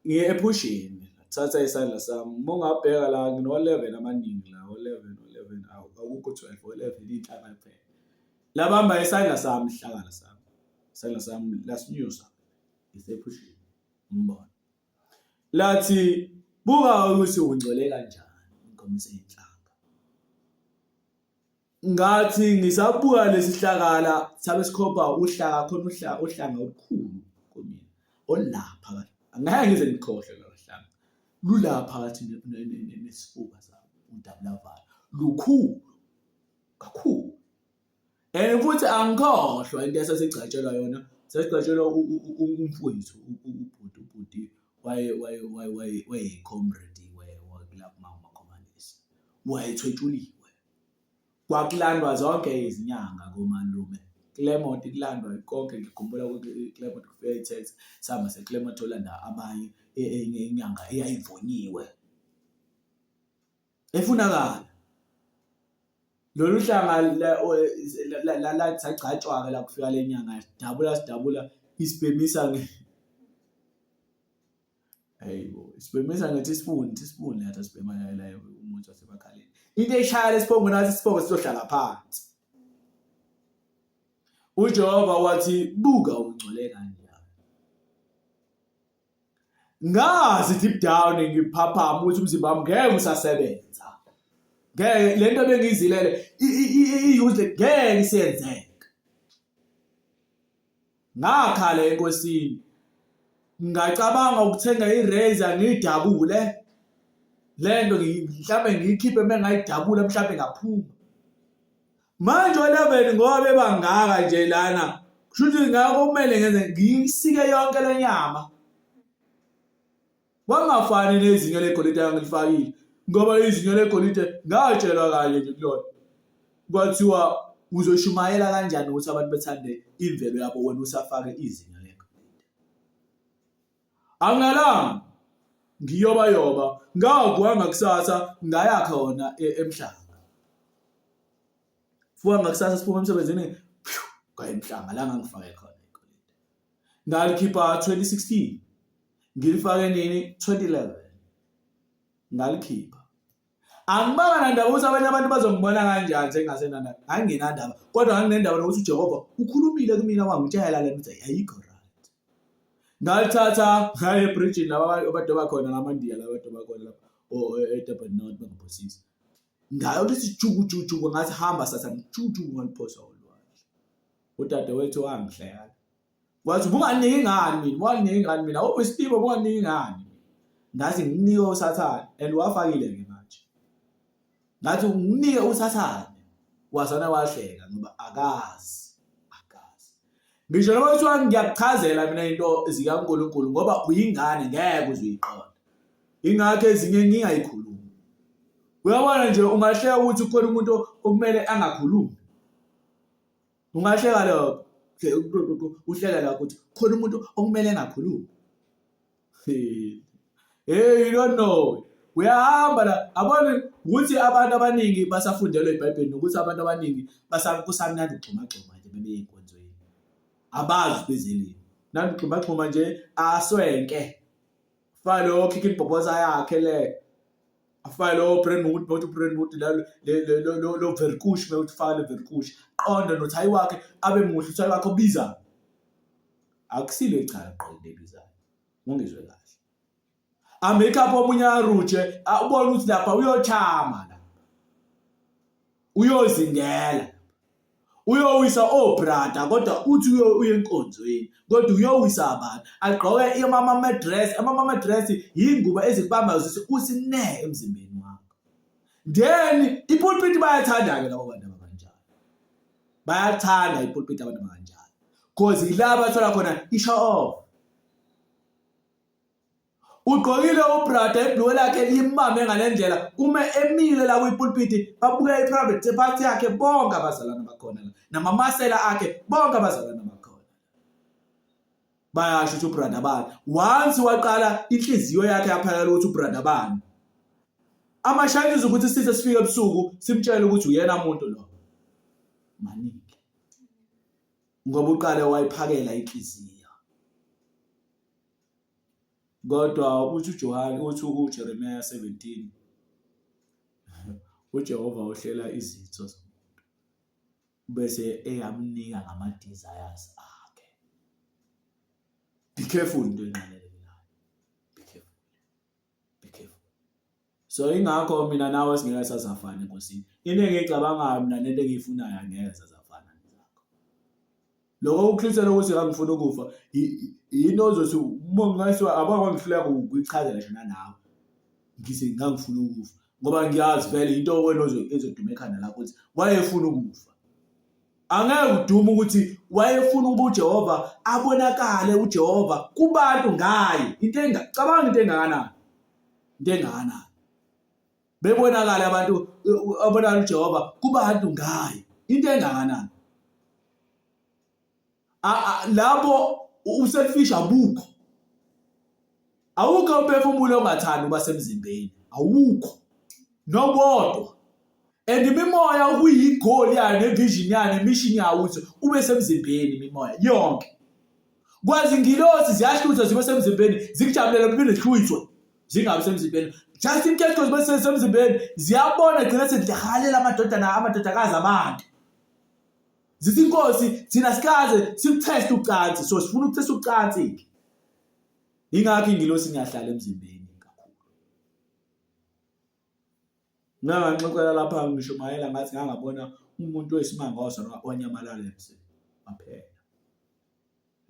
Speaker 2: nge-ephushini. Thatha isandla sami. Mongabheka la ngino-11 amaningi la, 11 akukho 12, 11 inhlanga kuphela. Labamba isandla sami, ihlakala sami. Isandla sami lasinyusa isephushini. Mbona. Lathi buka ukuthi ungcwele kanjani inkomiso yenhlanga. Ngathi ngisabuka lesihlakala sabe sikhomba uhlaka khona uhlanga olukhulu kumina. Olapha angeke ngize ngikhohle lo hlanga. Lulapha phakathi nesifuba sami, uDabulavala. Lukhulu kakhulu. Futhi angikhohlwa into esasegcatshelwa yona. Sasegcatshelwa umfowethu ubhuti waye-comrade wakulapha makhomandisi. Wayethwetshuliwe. Kwakulandwa zonke izinyanga komalume. Clement kulandwa konke ngikhumbula ukuthi Clement kufika i-text sama seClement olanda abanye enye inyanga eyayivonyiwe. Efunakala. Lolu hlanga la sagcatshwa ke la kufika lenyanga sidabula isibhemisa hayibo isibhemisa ngathi teaspoon letha sibhema la umuntu wasemakhaleni. Into eshaya lesibongo nathi isibongo sizohlala phansi. uJehova wathi buka ungcwele kanjani. Ngazi deep down ngiphaphama ukuthi umzimba wami ngeke usasebenza. Ngeke lento bengizilele i-use ngeke isenzeke. Ngakhala enkosini. Ngacabanga ukuthenga i-razor ngidabule. Lento mhlambe ngiyikhiphe mengayidabula mhlambe ngaphuma. Manje 11 ngoba bebangaka nje lana. Kushuthi ngakho kumele ngenze ngiyisike yonke lenyama. Kwangafani nezinyo legolide angilifakile. Ngoba izinyo legolide ngatshelwa kanye nje kulona. Kwathiwa uzoshumayela kanjani ukuthi abantu bethande imvelo yabo wena usafake izinyo legolide. Angalanga ngiyoba ngakuhamba kusasa ngaya khona emhlanga. Fuwa ngakusasa siphuma emsebenzini kwa emhlanga la ngangifake khona igolide. Ngalikhipha 2016. Ngilifake nini 2011. Ngalikhipha. Angibanga nandaba ukuthi abanye abantu bazongibona kanjani sengasenanda. Anginandaba. Kodwa nginendaba ukuthi uJehova ukhulumile kumina wangitshela lento ukuthi ayikho right. Ngalithatha ngaye ebridge laba abantu bakhona ngamaNdiya laba abantu bakhona lapha eDurban North bangiphosisa. Ngayo ukuthi juju ngathi hamba sasa juju ngaliphosa olwazi. Udadewethu wangihleka. Wathi bunganiki ingane mina, wanginiki ingane mina. Obesitibo bunganiki ingane. Ngathi nginike uSathane and wafakile ke manje. Ngathi nginike uSathane. Wasana wahleka ngoba akazi. Ngisho noma kuthiwa ngiyakuchazela mina into zikaNkulunkulu ngoba uyingane ngeke uzuyiqonda. Ingakho ezinye ngingayikhulumi. Uyabona nje ungahleka ukuthi ukhona umuntu okumele angakhulumi. Ungahleka lokho. Uhleka la ukuthi khona umuntu okumele engakhulumi. Hey, you don't know. Uyahamba la abone ukuthi abantu abaningi basafundelwa eBhayibhelini ukuthi abantu abaningi kusamnandi ugxuma nje bebe enkonzweni. Abazi bezelini. Nandi ugxuma nje aswenke. File lo khikhi ibhoboza yakhe le. Afike lo Brentwood lo Verkush bewuthi faka le Verkush. Qonda noThayi wakhe abe muhle uThayi wakhe obiza. Akusile icala qonde ebizayo. Ungizwe kahle. Amekapha omunye arutshe ubona ukuthi lapha uyochama la. Uyozingela. Uyowisa obrada kodwa uthi uye enkonzweni kodwa uyowisa abantu agqoke ama dress yingubo ezikubamba usine emzimbeni wakho. Then ipulpit bayathanda ke labo bantu abanjalo. Bayathanda ipulpit abantu abanjalo because ilaba thola khona isho off. Ugqokile ubrada ibhluwe lakhe limbambe ngalendlela uma emile la kwipulpit babuka iprivate part yakhe bonke abazalwana bakhona la namamasela akhe bonke abazalwana bakhona. Bayasho ukuthi ubrada bani once waqala inhliziyo yakhe yaphakela ukuthi ubrada bani. Amashangizo ukuthi sithe sifike ebusuku simtshela ukuthi uyena umuntu lo. Maningi. Ngoba uqale wayiphakela inhliziyo. Kodwa uthi uJohane uthi uJeremiah 17 uJehova uhlela izitho zomuntu bese eyamnika ngama desires akhe. Be careful into enqalelelayo. Be careful. So ingakho mina nawe singeke sazafana enkosini. Into engicabangayo mina nento engiyifunayo angeke sazafana nezakho. Lokho ukukhlisela ukuthi ngifuna ukufa into ozothi umongasiwa abakwangihlela ukuyichazela shona nawe. Ngise ngangifuna ukufa ngoba ngiyazi vele into wena ezoduma ekhanda lakho ukuthi wayefuna ukufa. Angeke uduma ukuthi wayefuna ukuba uJehova abonakale uJehova kubantu ngaye. Into engicabanga into engakanani. Into engakanani. Bebonakala abantu abonakala uJehova kubantu ngaye. Into engakanani. Labo uselfish abukho. Awukho umphefumulo ongathanda uba semzimbeni. Awukho. Nobodwa. And imimoya ukuyigoli yayo nevision yayo nemission yayo ukuthi ube semzimbeni imimoya yonke. Kwazi ngilosi ziyahluthwa zibe semzimbeni zikujabulela kuphinde zihlwithwe zingabe semzimbeni. Just in case zibe semzimbeni ziyabona gcina sedlahalela amadodakazi abantu. Zithi inkosi thina sikaze simtest ucansi so sifuna ukutest ucansi. Ingakho ingilosi ngiyahlala emzimbeni kakhulu. Nganxoxela lapha ngishumayela ngathi ngangabona umuntu oyisimanga onyamalala emsini aphela.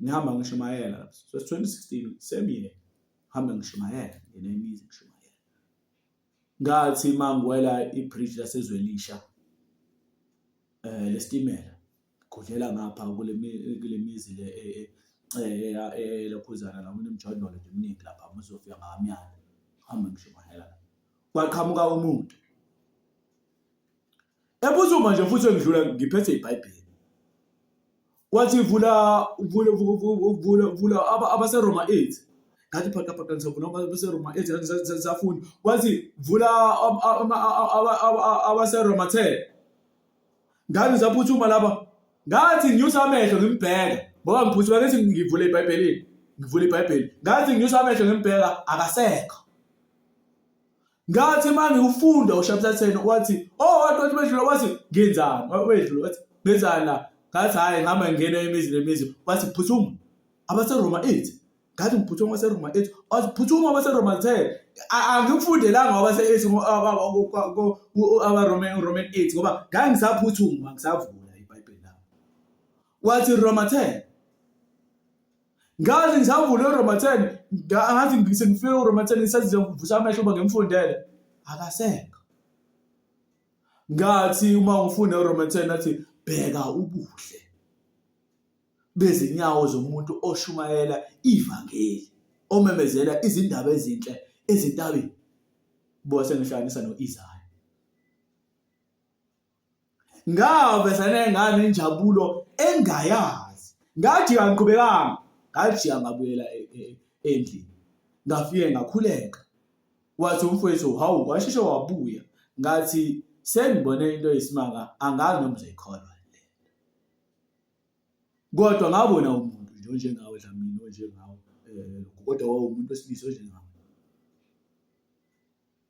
Speaker 2: Ngihamba ngishumayela so 2016 same year hamba ngishumayela ngenemizi ngishumayela. Ngathi mangwela ibridge lasezwelisha lestimela kudlela ngapha kule mizi le lokhuzana la kunemjondolo nje eminingi lapha muzofika ngamyana hamba ngishumayela. Kwaqhamuka umuntu ebuthuma nje futhi ngidlula ngiphethe iBhayibheli. Wathi vula abaseRoma 8. Ngathi phaka ngizovula abaseRoma 8 ngizafunda. Wathi vula abaseRoma 10. Ngathi ngizaphuthuma lapha. Ngathi nginyusa amehlo ngimbheka. Ngoba ngiphuthuma ngathi ngivule iBhayibheli. Ngivula iBhayibheli. Ngathi nginyusa amehlo ngimbheka akasekho. Ngathi manje ufunda uChapter 10 wathi wathi bedlula wathi ngenzani wedlula wathi ngenzani la ngathi hayi ngihamba ngingena imizi wathi phuthuma abaseRoma 8 ngathi ngiphuthuma abaseRoma 8 wathi phuthuma abaseRoma 10 angikufundelanga abaRoman 8 ngoba ngangisaphuthuma ngisavula iBhayibheli lapho wathi Roma 10 ngathi ngisavula uRoma 10 ngathi ngifika uRoma 10 ngisazivusa amehlo uba ngimfundele akasekho. Ngathi uma ngifunda uRoma 10 nathi bheka ubuhle bezinyawo zomuntu oshumayela ivangeli omemezela izindaba ezinhle ezintabeni bose ngihlanganisa noIsaya. Ngavesana ngani injabulo engayazi ngathi angiqhubekanga ngathi angabuyela endlini ngafike ngakhuleka. Wathi umfowethu, hawu, washeshe wabuya. Ngathi sengibone into eyisimanga, angazi noma uzayikholwa le. Kodwa ngabona umuntu nje onjengawe Dlamini, onjengawe, kodwa wawumuntu wesilisa onjengawe.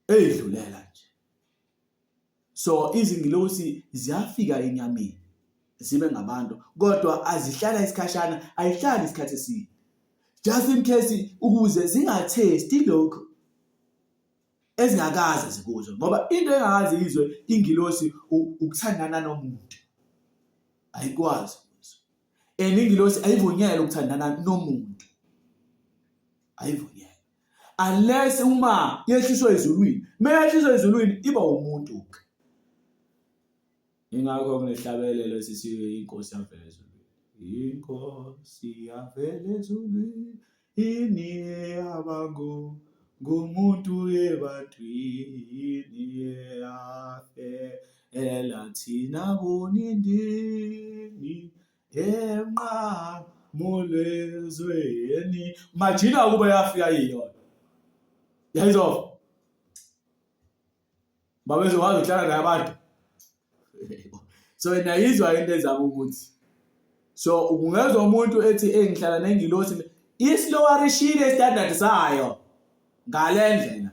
Speaker 2: Eyidlulela nje. So izingilosi ziyafika enyameni zibe ngabantu, kodwa azihlala isikhashana, ayihlali isikhathi eside. Just in case ukuze zingathesti lokho ezingakaze zikuzwe, ngoba into engakaze izwe ingilosi ukuthandana nomuntu ayikwazi ukuzwa. Ingilosi ayivunyelwe ukuthandana nomuntu, ayivunyelwe unless uma yehliswa ezulwini. Mayehliswa ezulwini iba umuntu ke. Ingakho kunehlabelelo sisiwe inkosi yavela ezulwini. Inkosi yavela ezulwini iniyabango ngumuntu ebantwini yafela thina bonindini emqamulezweni. Majina ukuba yafika yiyona. Yayizona. Babezo wazi uhlala naye abantu. So nayizwa into ezama ukuthi. So ungezwa umuntu ethi ngihlala nengilosi islowishile standard sayo ngale ndlela.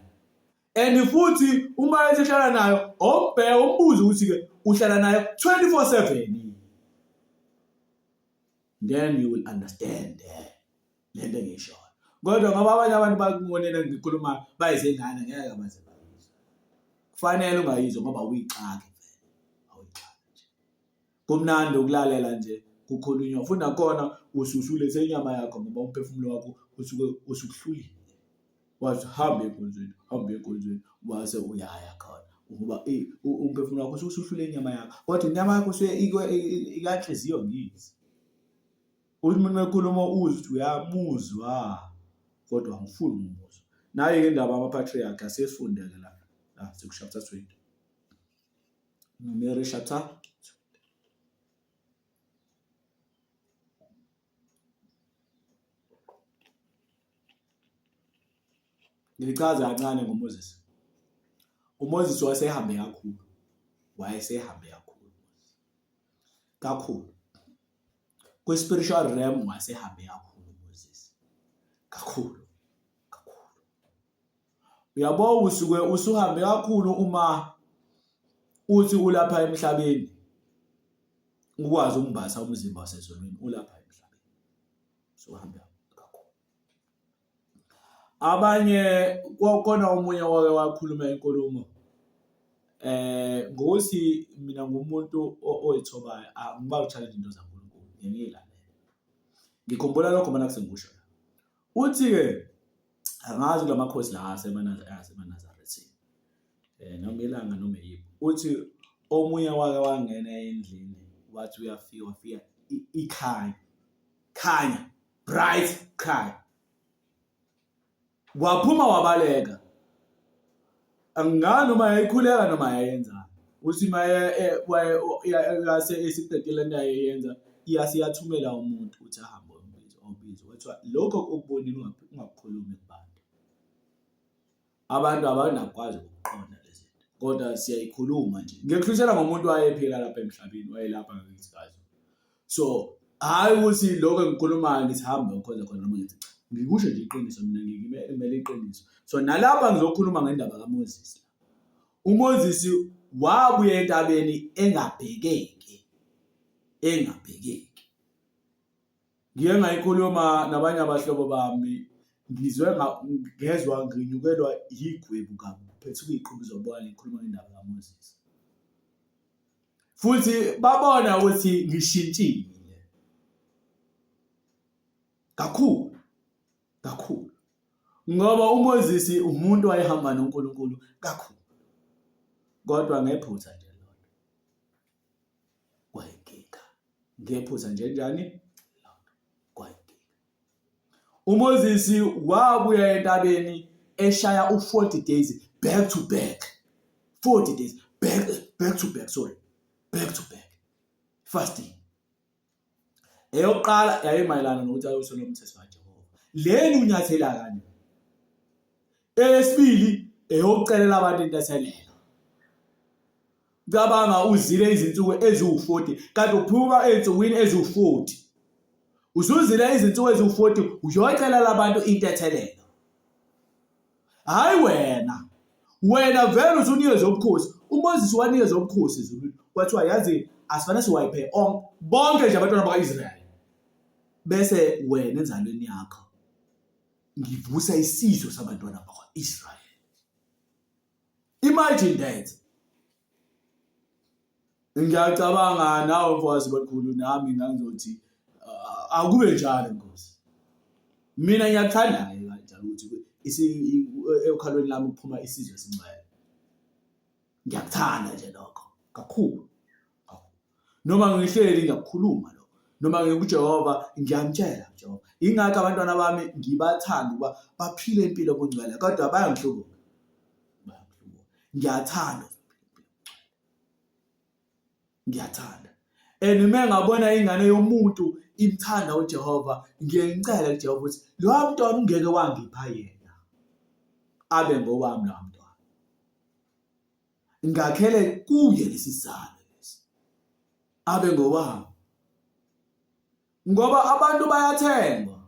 Speaker 2: And futhi uma ehlala nayo umbuzo ukuthi ke uhlala nayo 24/7. Then you will understand le nto ngisho. Kodwa ngoba abanye abantu bakumonela ngikhuluma bayizengane ngeke abaze bayizwe. Kufanele ungayizwa ngoba uyixaki vele. Awuxaki nje. Kumnandi ukulalela nje kukhulunywa. Funa khona ususulethe inyama yakho ngoba umphefumulo wakho usukuhlulile. Wathi hambe enkonzweni wase uyaya khona. Ngoba umphefumulo wakho usuhlule inyama yakho. Kodwa inyama yakho ikanhliziyo ngizi. Umuntu mekhuluma uzwi uyamuzwa kodwa angifuni umuzwa. Naye ke indaba amapatriarch asefundeke la sekuchapter 20. Numeri chapter 20. Ngichaza kancane ngoMoses. uMoses wayesehambe kakhulu. Kwi-spiritual realm wayesehambe kakhulu uMoses. Kakhulu. Uyabo usuhambe kakhulu uma uthi ulapha emhlabeni ukwazi ukumbasa umzimba wasezulwini ulapha emhlabeni. Usuhambe kakhulu. Abanye kona omunye wake wakhuluma inkulumo ngokuthi mina ngumuntu oyithobayo ngiba u-challenge into zaNkulunkulu ngiyilalela. Ngikhumbula lokho mina kusengikusho. Uthi ke angazi kulamakhosi la aseManazaretha noma ilanga noma yiphi. Uthi omunye wake wangena endlini wathi uyafika ikhanya bright khanya. Waphuma wabaleka. Angani noma yayikhuleka noma yayenza. Uthi maye yase esiqedile into ayenza iyasiyathumela umuntu uthi ahambe ombizo. Wethiwa lokho okubonile ungakukhulumi kubantu. Abantu abanakwazi ukuqonda lezi zinto. Kodwa siyayikhuluma nje. Ngikuhluthela ngomuntu wayephila lapha emhlabeni, wayelapha ngizikazi. So hayi ukuthi lokho engikhulumayo ngithi hambe ukhoza khona noma ngithi ngikusho nje iqiniso mina ngimele iqiniso. So nalapha ngizokhuluma ngendaba kaMoses. uMoses wabuya entabeni engabhekeki. Ngiye ngayikhuluma nabanye abahlobo bami ngezwe nginyukelwa yigwebu kabi kuphethe ukuyiqhuba izobona ngikhuluma ngendaba kaMoses. Futhi babona ukuthi ngishintshile kakhulu. Ngoba uMoses umuntu wayehamba noNkulunkulu kakhulu. Kodwa ngephutha nje lona. Kwayinkinga. Ngephutha nje njani? Kwayinkinga. uMoses wabuya entabeni eshaya u40 days back to back. 40 days back to back. Fasting. Eyoqala yayimayelana nokuthi ayosona umthetho kaJehova. Leni unyathela kani? Eyesibili eyokucelela abantu intethelelo. Cabanga uzile izinsuku eziwu-40 kanti uphuma ey'nsukwini eziwu-40. Usuzile izinsuku eziwu-40 uyocelela abantu intethelelo. Hayi wena vele usunikezwe ubukhosi. uMoses wanikezwe ubukhosi ezulwini. Kwathiwa yazi asifanele siwayiphe bonke nje abantwana bakwa-Israyeli. Bese wena enzalweni yakho ngivusa isizwe sabantwana bakwa-Israyeli. Imagine that. Ngiyacabanga nawe mfowethu bakhulu nami ngizothi akube njalo Nkosi. Mina ngiyathanda-ke kanjalo ukuthi ekhalweni lami ukuphuma isizwe esincane. Ngiyakuthanda nje lokho kakhulu. Noma ngihleli ngiyakukhuluma lokho. Noma ngikuJehova ngiyamtshela Jehova. Ingakho abantwana bami ngibathanda ukuba baphile impilo obungcwele kodwa bayangihlubuka. Ngiyathanda. Ngiyathanda. And uma ngabona ingane yomuntu imthanda uJehova, ngiyengicela kuJehova ukuthi lo mntwana ungeke wangipha yena. Abe ngowami lo mntwana. Ngakhele kuye lesizalo lesi. Abe ngowami. Ngoba abantu bayathengwa.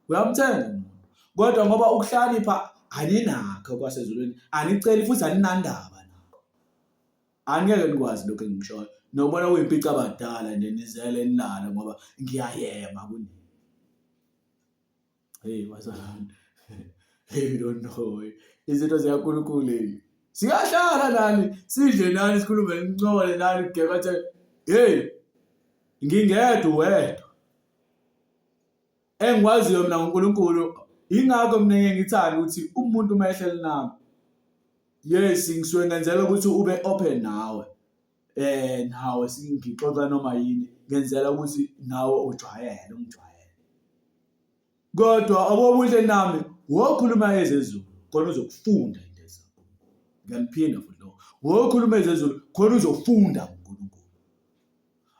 Speaker 2: Uyamthenga umuntu. Kodwa ngoba ukuhlanipha aninakho kwasezulwini, aniceli futhi aninandaba nakho. Angeke nikwazi lokho engikushoyo. Nobona uyimpica abadala nje nizele nilala ngoba ngiyayema kunini. Hey wazalwane. Hey don't know. Izinto zikaNkulunkulu. Siyahlala nani, sidle nani, sikhulume nincole nani kugeka athi hey ngingedwa wedwa. Engikwaziyo mina ngoNkulunkulu, ingakho mina ngithanda ukuthi umuntu mayehleli nami. Yes, ngisuke ngenzela ukuthi ube open nawe. Nawe singixoxa noma yini, ngenzela ukuthi nawe ungijwayele. Kodwa abobuhle nami, wokhuluma ezezulu, khona uzokufunda into zakho. Ngiyaphinda futhi lo. Wokhuluma ezezulu, khona uzofunda ngoNkulunkulu.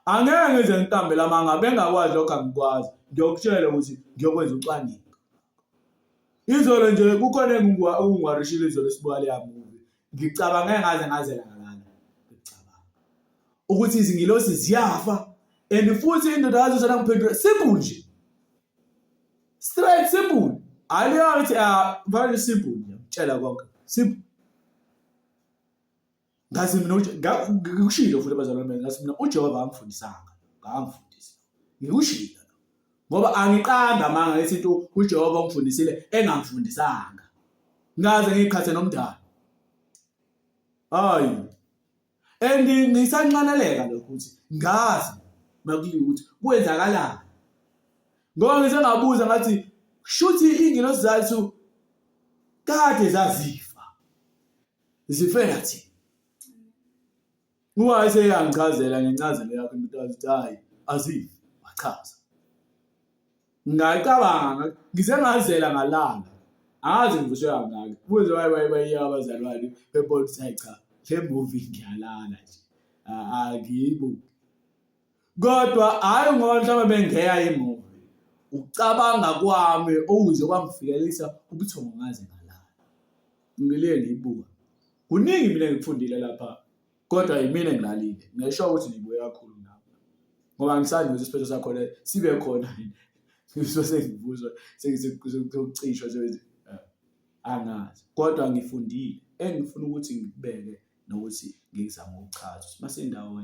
Speaker 2: Angeke ngize ngitambe lamanga bengakwazi lokho angikwazi. Ngiyokutshela ukuthi ngiyokwenza ucwaningo. Izolo nje kukhona engingarishile izolo esibukale yamuvi. Ngicabanga ngaze ngazela ngalana. Ngicabanga ukuthi izingilosi ziyafa and futhi indoda yazosana ngiphendula simple nje. Straight simple. Aliyathi very simple ngiyakutshela konke. Simple. Ngazi mina ngikushilo futhi abazalwane bami ngazi mina uJehova angifundisanga. Ngangifundisa. Ngikushilo. Ngoba angiqamba manga lethi into uJehova ungifundisile engangifundisanga. Ngaze ngikhathe nomdala. Hayi. Ngisanqaneleka lokho ukuthi ngazi makuliwe ukuthi kwenzakalani. Ngoba ngisengabuza ngathi shuthi ingilosi zathu kade zazifa. Zifela thina. Uwase yangichazela ngencazelo yakhe ukuthi hayi azifi wachaza. Ngicabanga ngisengazela ngalanga. Angazi ngivuswe kangaka. Kuze bayiya abazalwane bebona ukuthi cha le movie ngiyalala nje. Akibo. Kodwa hayi ngoba mhlawumbe bengeya imovie. Ucabanga kwami okuze kwangifikelisa ubuthongo ngaze ngalala. Ngileke ngiyibuka. Kuningi mina ngikufundile lapha. Kodwa yimina engilalile. Ngisho ukuthi ngibuye kakhulu nami. Ngoba ngisandi ukuthi isiphetho sakho le sibe khona. Sengivuzwa sengikucishwa nje angazi. Kodwa ngifundile. Engifuna ukuthi ngikubeke nokuthi ngizame ukuchaza. Masendawo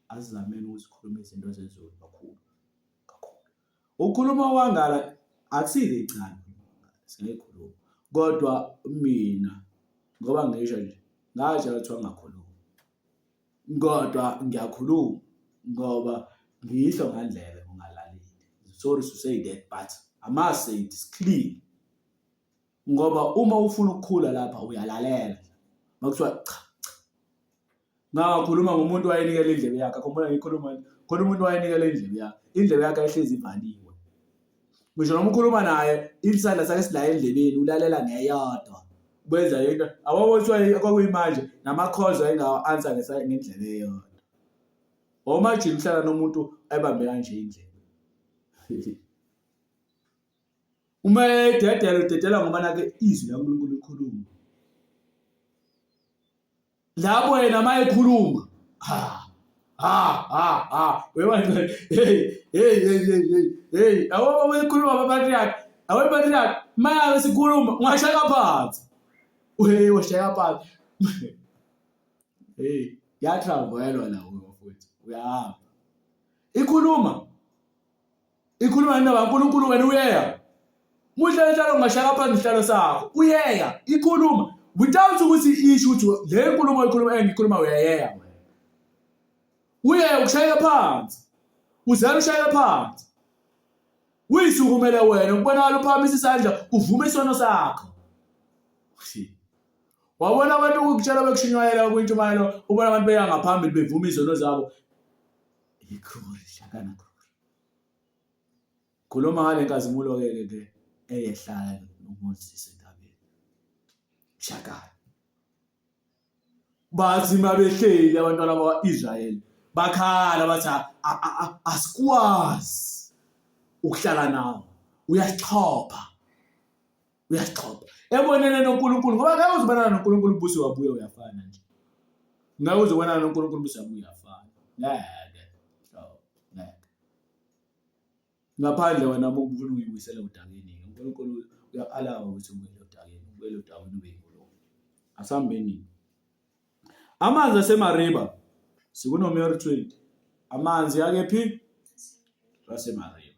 Speaker 2: azizameni ukuthi sikhulume izinto zezulu kakhulu. Ukukhuluma kwangala akusile icala. Singayikhuluma. Kodwa mina ngoba ngisho nje ngathi kuthiwa ngakhuluma. Kodwa ngiyakhuluma ngoba ngisho ngandlebe ungalaleli. Sorry to say that but I must say it is clear. Ngoba uma ufuna ukukhula lapha uyalalela. Makuthiwa cha. Ngakhuluma ngomuntu wayenikela indlebe yakhe. Akhombona ngikhuluma khona umuntu wayenikela indlebe yakhe. Indlebe yakhe ayihlezi ivaliwe. Ngisho noma ukhuluma naye insanda sakhe silaye endlebeni ulalela ngeyodwa. Kwenza into awabothiwa kwakuyimanje namakhozo ayinga-answer ngendlela eyodwa. Omanje mhlala nomuntu ebambe kanje indlela. uma ededela ngoba nake izwi laNkulunkulu likhuluma lapho yena mayekhuluma hey awukhuluma abapatriarch manje sikhuluma ungashaya phansi washaya phansi yatravelwa la mfowethu uyahamba ikhuluma indaba kaNkulunkulu wena uyeya muhle njalo ungashaya phansi isihlalo sakho uyeya ikhuluma without ukuthi isho ukuthi le nkulumo ikhuluma engikhuluma uyayeya uyeya ukushaya phansi uzela ushaya phansi uyisukumele wena ukubonakala uphakamisa isandla uvume isono sakho wabona abantu ukutshela bekushinywalela kwintshumayelo ubona abantu beya ngaphambili bevuma izono zabo ikhulu shakana khuluma ngale nkazimulo ke eyehlala noMoses endabeni shakana bazima behleli abantwana bakwaIsrayeli bakhala bathi asikwazi ukuhlala nawo uyachopha ebonene noNkulunkulu ngoba ngeke uzibonana noNkulunkulu busi wabuye uyafana nje ngeke uzibonana noNkulunkulu busi wabuye uyafana ngeke ngaphandle wena ufuna uyibuyisela udakeni uNkulunkulu uyalawa ukuthi ubuyele udakeni ube yingulo asambeni amanzi aseMariba sikunoMeori 20 amanzi yakephi aseMariba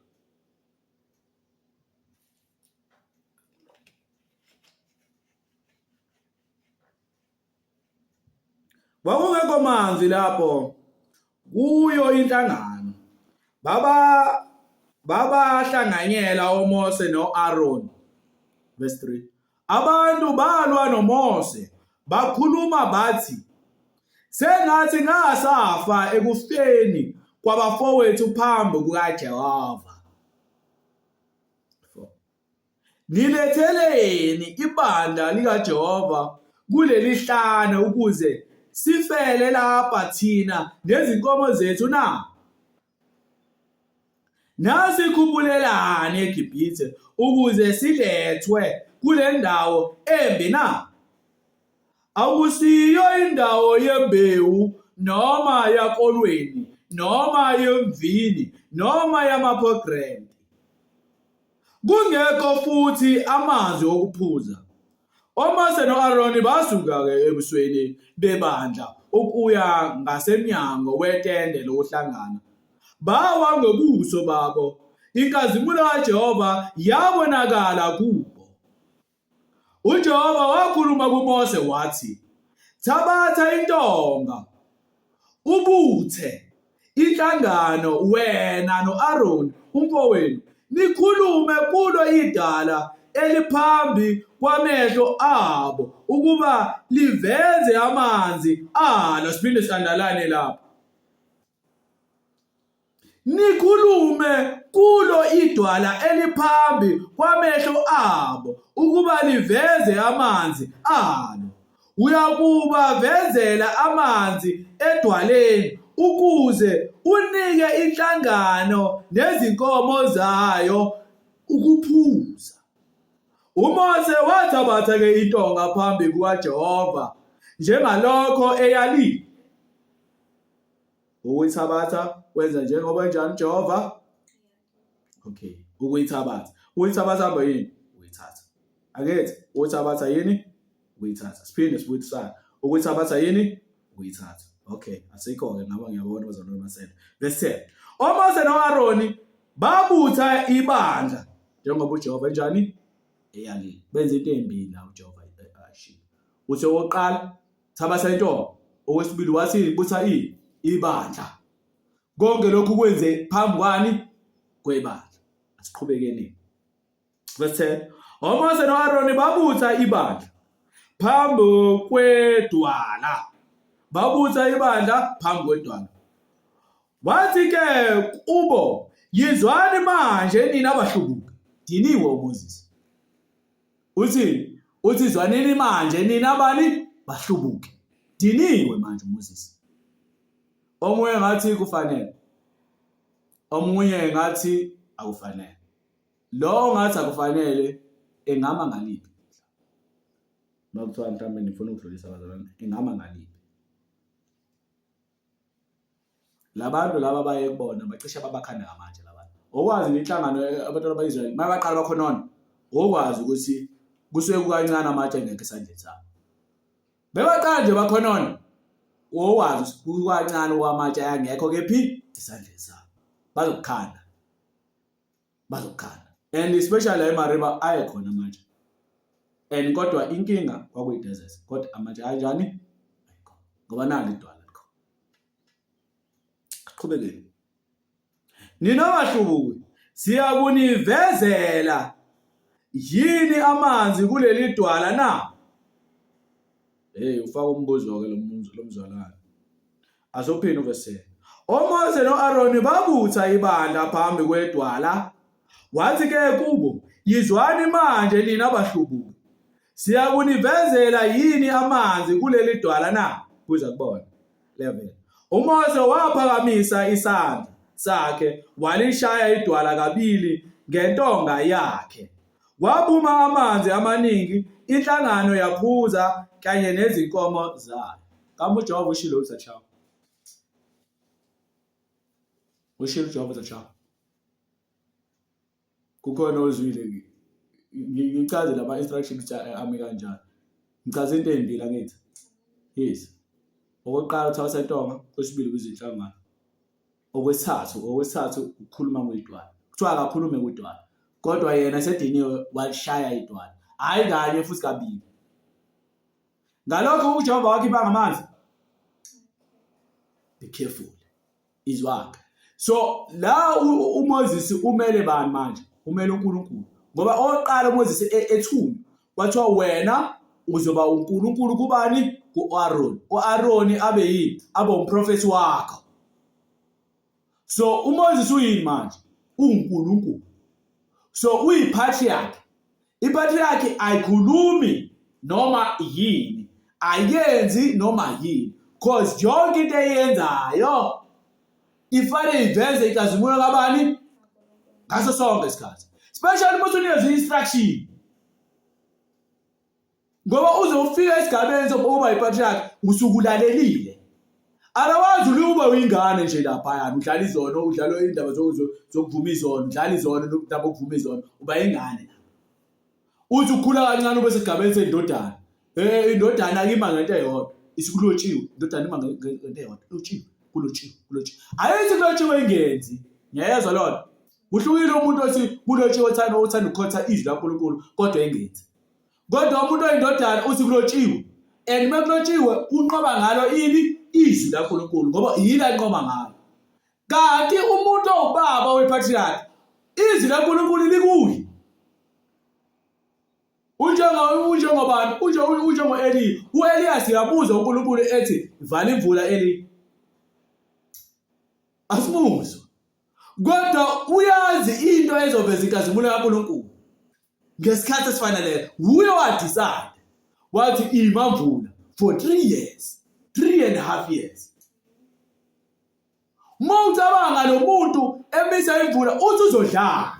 Speaker 2: Wakungekho manzi lapho kuyo inhlangano babahlanganyela uMose noAaron verse 3 abantu balwa noMose bakhuluma bathi sengathi ngasafa ekufeni kwabafowethu phambi kukaJehova niletheleni ibandla likaJehova kuleli hlane ukuze sifele lapha thina nezinkomo zethu na nasikhuphulelane eGibhithe ukuze silethwe kule ndawo embi na akusiyo indawo yembewu noma yakolweni noma yemvini noma yamapogrante kungekho futhi amanzi okuphuza oMose noAaron basuka-ke ebusweni bebandla ukuya ngasemnyango wetende lokuhlangana bawa ngobuso babo inkazimulo kaJehova yabonakala kubo uJehova wakhuluma kuMose wathi thabatha intonga ubuthe inhlangano wena noAaron umfowenu nikhulume kulo idala eliphambi kwamehlo abo ukuba liveze amanzi alo siphinde sandalane lapha nikhulume kulo idwala eliphambi kwamehlo abo ukuba liveze amanzi alo uyakuba vezela amanzi edwaleni ukuze unike inhlangano nezinkomo zayo ukuphuza uMose wathabatha-ke intonga phambi kukaJehova njengalokho eyalile ukuyithabatha wenza njengoba enjani Jehova ukuyithabatha hamba yini uyithatha akethi ukuyithabatha yini uyithatha siphinde sibuyisana ukuyithabatha yini uyithatha asikho-ke ngaba ngiyabona bazalwane basenda verse 10 oMose noAaron babutha ibandla njengoba uJehova enjani eyalile benza into embili la uJehova ashilo uthi oqala thabatha intonga okwesibili wathi butha ibandla konke lokhu kwenze phambi kwani kwebandla asiqhubekeni verse 10 oMose noAaron babutha ibandla phambi kwedwala wathi-ke kubo yizwani manje nina abahlubuki diniwe uMoses uthi zwanini manje nina abani bahlubuki diniwe manje uMoses omunye ngathi kufanele omunye ngathi akufanele lo ngathi akufanele engama ngaliphi makuthiwa mhlawumbe ngifuna ukudlulisa abazalwane engama ngaliphi labantu laba baye kubona bacishe babakhanda ngamanje labantu okwazi inhlangano abantu abayizwayo mabaqala bakhonona okwazi ukuthi kusuke kukancane amatshe engekho esandleni sabo bebaqala nje bakhonona okwazi kukancane kwamatshe ayangekho kephi esandleni sabo bazokukhanda and especially eMariba ayekhona manje and kodwa inkinga kwakuyi desert kodwa amatshe kanjani ayikho ngoba nali idwala likho qhubekeni nina bahlubuki siyakunivezela yini amanzi kuleli dwala na ufaka umbuzo ke lo mzalwane azophina uvese oMose noAaroni babutha ibandla phambi kwedwala wathi ke kubo yizwani manje nina bahlubuki siyakunivezela yini amanzi kuleli dwala na kuza kubona 11 uMose waphakamisa isandla sakhe walishaya idwala kabili ngentonga yakhe wabuma amanzi amaningi inhlangano yaphuza kanye nezinkomo zayo kama uJehova ushilo uzachawa ushilo uJehova uzachawa kukhona ozwile ngichaze lama instructions ami kanjani ngichaze into ezimbi la ngithi yes okokuqala uthawa sentonga kwesibili kwizinhlangano okwesithathu ukukhuluma ngedwala kuthiwa akakhulume ngedwala kodwa yena sediniwe walishaya idwala hayi kanye futhi kabili ngalokho uJehova wakhipha ngamanzi be careful izwakhe so la uMoses umele bani manje umele uNkulunkulu ngoba oqala uMoses ethuna wathiwa wena uzoba uNkulunkulu kubani kuAaron uAaron abe yini abe umprofeti wakho so uMoses uyini manje uNkulunkulu so uyipatriarch ipatriarch ayikhulumi noma yini ayenzi noma yini cause yonke into eyenzayo ifane iveze ikazimulo kabani ngaso sonke isikhathi especially uma unikeza instruction ngoba uzofika esigabeni sokuba ipatriarch usukulalelile arawazi uliuba uyingane nje lapha yana udlala izono udlala indaba zokuvuma izono udlala izono nokudaba okuvuma izono uba ingane uthi ukhula kancane ube sesigabeni sendodana indodana akima ngento eyodwa isikulotshiwe indodana ima ngento eyodwa kulotshiwe ayithi kulotshiwe ingenzi ngiyezwa lona kuhlukile umuntu othi kulotshiwe uthanda ukukhotha izwi laNkulunkulu kodwa ingenzi kodwa umuntu oyindodana uthi kulotshiwe and mekulotshiwe unqoba ngalo ini izwi laNkulunkulu ngoba yila inqoma ngalo kanti umuntu owubaba wepatriarch izwi laNkulunkulu likuyi unjengobani unjengo-Eli u-Eliyasi yabuza uNkulunkulu ethi vala imvula Eli asimuzwa kodwa uyazi into ezoveza inkazimulo kaNkulunkulu ngesikhathi esifaneleyo uye wadecide wathi imamvula for 3.5 years mawucabanga lo muntu emisa imvula uthi uzodlala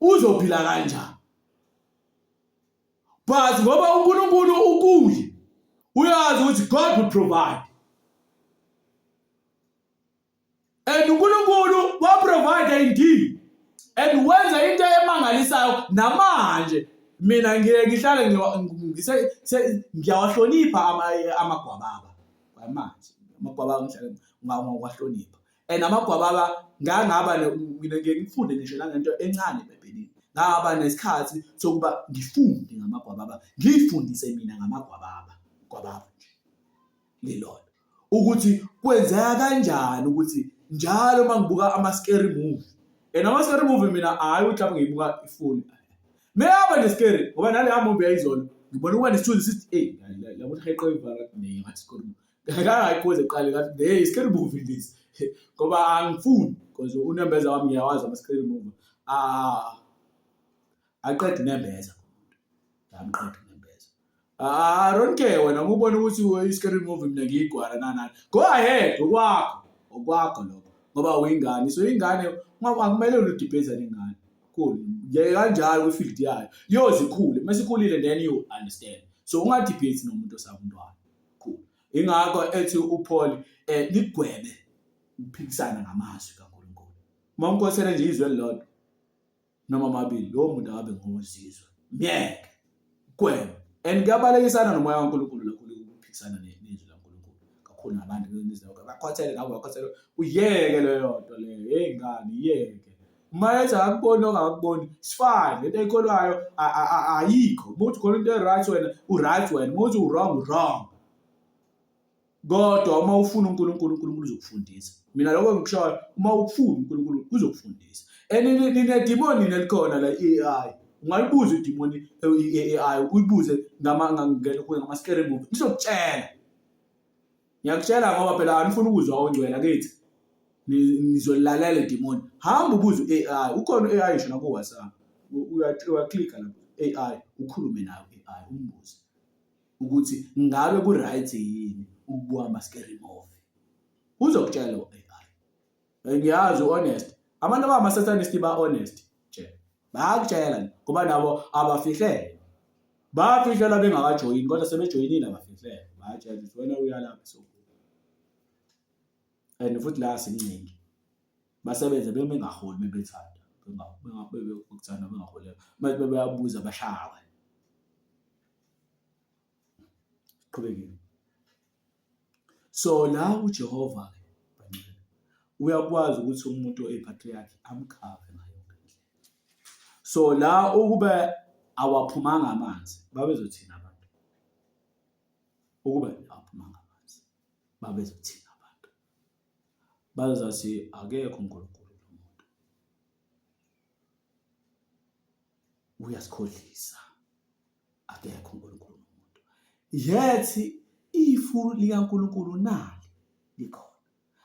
Speaker 2: uzophila kanjani but ngoba uNkulunkulu ukuye uyazi ukuthi God will provide and uNkulunkulu wa provide indeed and wenza into emangalisayo namanje mina ngihlale ngiyawahlonipha amagwababa manje amagwababa ngiwahlonipha and amagwababa ngangaba ngifunde ngisho ngento encane eBhayibhelini ngaba nesikhathi sokuba ngifunde ngamagwababa ngifundise mina ngamagwababa nje lilona ukuthi kwenzeka kanjani ukuthi njalo mangibuka ama-scary movie and ama-scary movie mina hayi ukuthi lapho ngiyibuka ifoni meyaba ne-scary ngoba naleya movie yayizona ngibona ukuba nesithunzi sithi yabo heqe ivala ngathi scary ngayikhoze eqale ngathi scary movie lezi ngoba angifuni because unembeza wami ngiyawazi ama-scary movie aqeda unembeza amqeda unembeza Ronke wena ngubona ukuthi i-scary movie mina ngiyigwara nanani go ahead okwakho lokho ngoba uyingane. So ingane akumele udebate nengane. Cool. Yeke kanjalo kwifield yayo. Yozikhule. Mase ikhulile then you understand. So ungadebate nomuntu osabantwana. Cool. Ingakho ethi uPaul ligwebe ukuphikisana ngamazwi kaNkulunkulu. Uma unkosela nje izwe elilodwa noma amabili lo muntu akabe ngozizwe. Myeke. Gwebe. And kuyabalekisana nomoya kaNkulunkulu lokho ukuphikisana nezwi laNkulunkulu. Kakhulu nabantu bezizwe bakhothele nawe bakhothele uyeke leyo nto leyo. Hey ngani yeke. Uma ethi akuboni okakuboni sifane lento ayikholwayo ayikho. Umuntu khona into right wena u-right wena, umuntu u-wrong. Kodwa uma ufuna uNkulunkulu uzokufundisa. Mina lokho ngikushoyo uma ufuna uNkulunkulu uzokufundisa. Ninedemoni nelikhona la AI. Ungalibuza idemoni AI uyibuze ngama-scary movie. Ngizokutshela. Ngiyakutshela ngoba phela anifuna ukuzwa ongcwela kithi. Nizolalela idemoni. Hamba ubuze AI. Ukhona AI ngisho na ku WhatsApp. Uyaklikha lapho AI ukhulume nayo AI umbuze ukuthi ngabe ku right yini ukubuka ama-scary movie. Uzokutshela AI. Ngiyazi honest. Abantu abama-satanist ba honest. Bayakutshela ngoba nabo abafihlele. Bayafihlela bengakajoyini kodwa sebejoyinile abafihlele. Bayatshela ukuthi wena uyalapha so. And futhi la siningi. Basebenze bengaholi bebethanda. Bekuthanda bengaholela. Mase beyabuza bashawa. Qhubekile. So la uJehova uyakwazi ukuthi umuntu oyipatriarch amkhave ngayo ngendlela. So la ukube awaphumanga amanzi babezothina abantu. Ukube awaphumanga amanzi babezothina abantu. Bazathi akekho uNkulunkulu umuntu. Uyasikhohlisa. Akekho uNkulunkulu umuntu. Yethi ifu likaNkulunkulu nali likhona.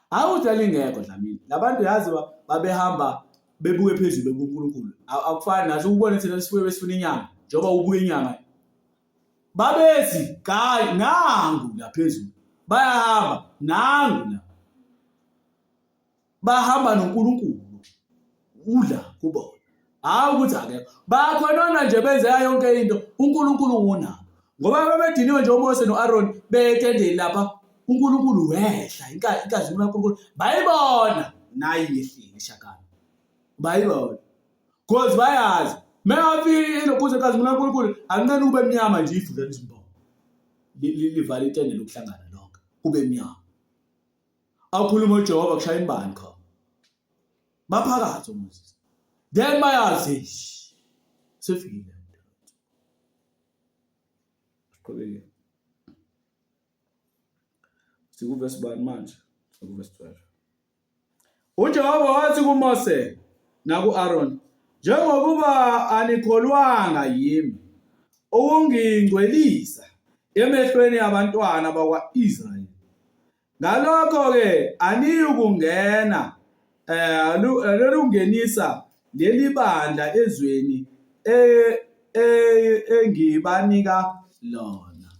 Speaker 2: Awudala ingekho Dlamini. Labantu yazi babehamba bebuke phezulu kuNkulunkulu. Akufani naso ukubona thina sifuye besifuna inyanga. Njoba ubuka inyanga. Babethi hayi nangu la phezulu. Bayahamba nangu la. Bahamba noNkulunkulu. Udla kubona. Hayi ukuthi akekho. Bakhonona nje benze yonke into uNkulunkulu unabo. Ngoba babediniwe nje uMose noAaron betendeni lapha uNkulunkulu wehla inkazi uNkulunkulu bayibona nayi yehlile ishakana. Bayibona. Because bayazi mengafika lokhuze inkazi uNkulunkulu ancane ube emnyama nje ifu lezimbongo. Livale itende lokuhlangana lonke ube emnyama. Akhuluma uJehova kushaya imbani khona. Baphakathi uMoses. Then bayazi sefikile. Qhubeka. Sikuverse 1 manje, sikuverse 12. uJehova wathi kuMose nakuAaron, njengokuba anikholwanga yimi ukungingcwelisa emehlweni abantwana bakwa-Israyeli, ngalokho ke aniyukungena alungenisa leli bandla ezweni engibanika lona.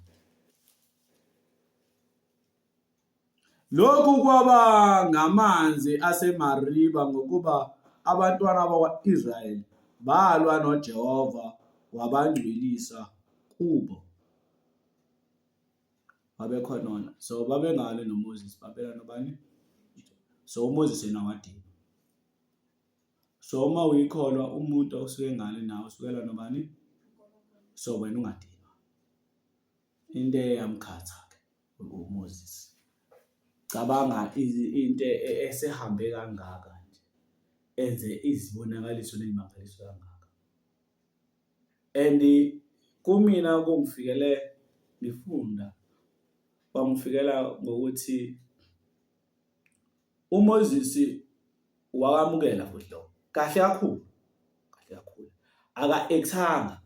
Speaker 2: Lokhu kwaba ngamanzi aseMariba ngokuba abantwana bakwa-Israyeli balwa noJehova wabangcwelisa kubo. Babekhonona. So babengale noMoses, babela nobani? So uMoses yena wadinga. So uma uyikholwa umuntu osuke ngale nawe usukela nobani? So wena ungadinga. Into eyamkhatha ke uMoses. Cabanga into esehambe kangaka nje. Enze izibonakaliso nezimangaliso kangaka. And kumina kungifikele ngifunda bangifikela ngokuthi uMoses wakamukela futhi kahle kakhulu. Aka-actanga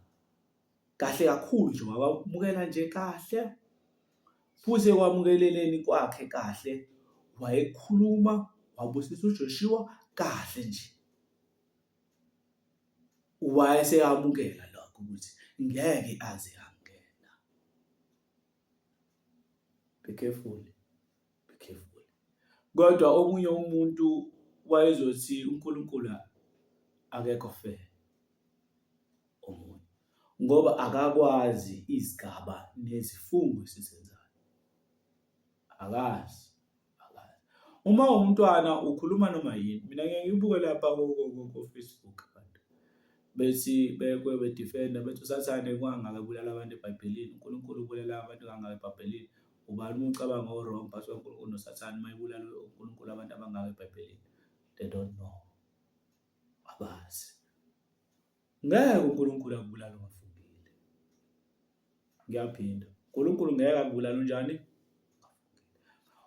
Speaker 2: kahle kakhulu nje wakamukela nje kahle. Futhi ekwamukeleleni kwakhe kahle wayekhuluma wabusisa uJoshua kahle nje. Wayeseyamukela lokho ukuthi ngeke aze angena. Be careful. Kodwa omunye umuntu wayezothi uNkulunkulu akekho fair omunye ngoba akakwazi izigaba nezifungo esizenzayo. Akazi. Uma umntwana ukhuluma noma yini, mina ngeke ngibuke lapha ku Facebook abantu bethi bedefenda bethi usathane kwangakabulala abantu eBhayibhelini, uNkulunkulu ubulala abantu kangaka eBhayibhelini. Ubani ucabanga wrong phakathi kwaNkulunkulu noSathane mayibulala uNkulunkulu abantu abangaka eBhayibhelini? They don't know. Abazi. Ngeke uNkulunkulu akubulala ungafungile. Ngiyaphinda. uNkulunkulu ngeke akubulala unjani?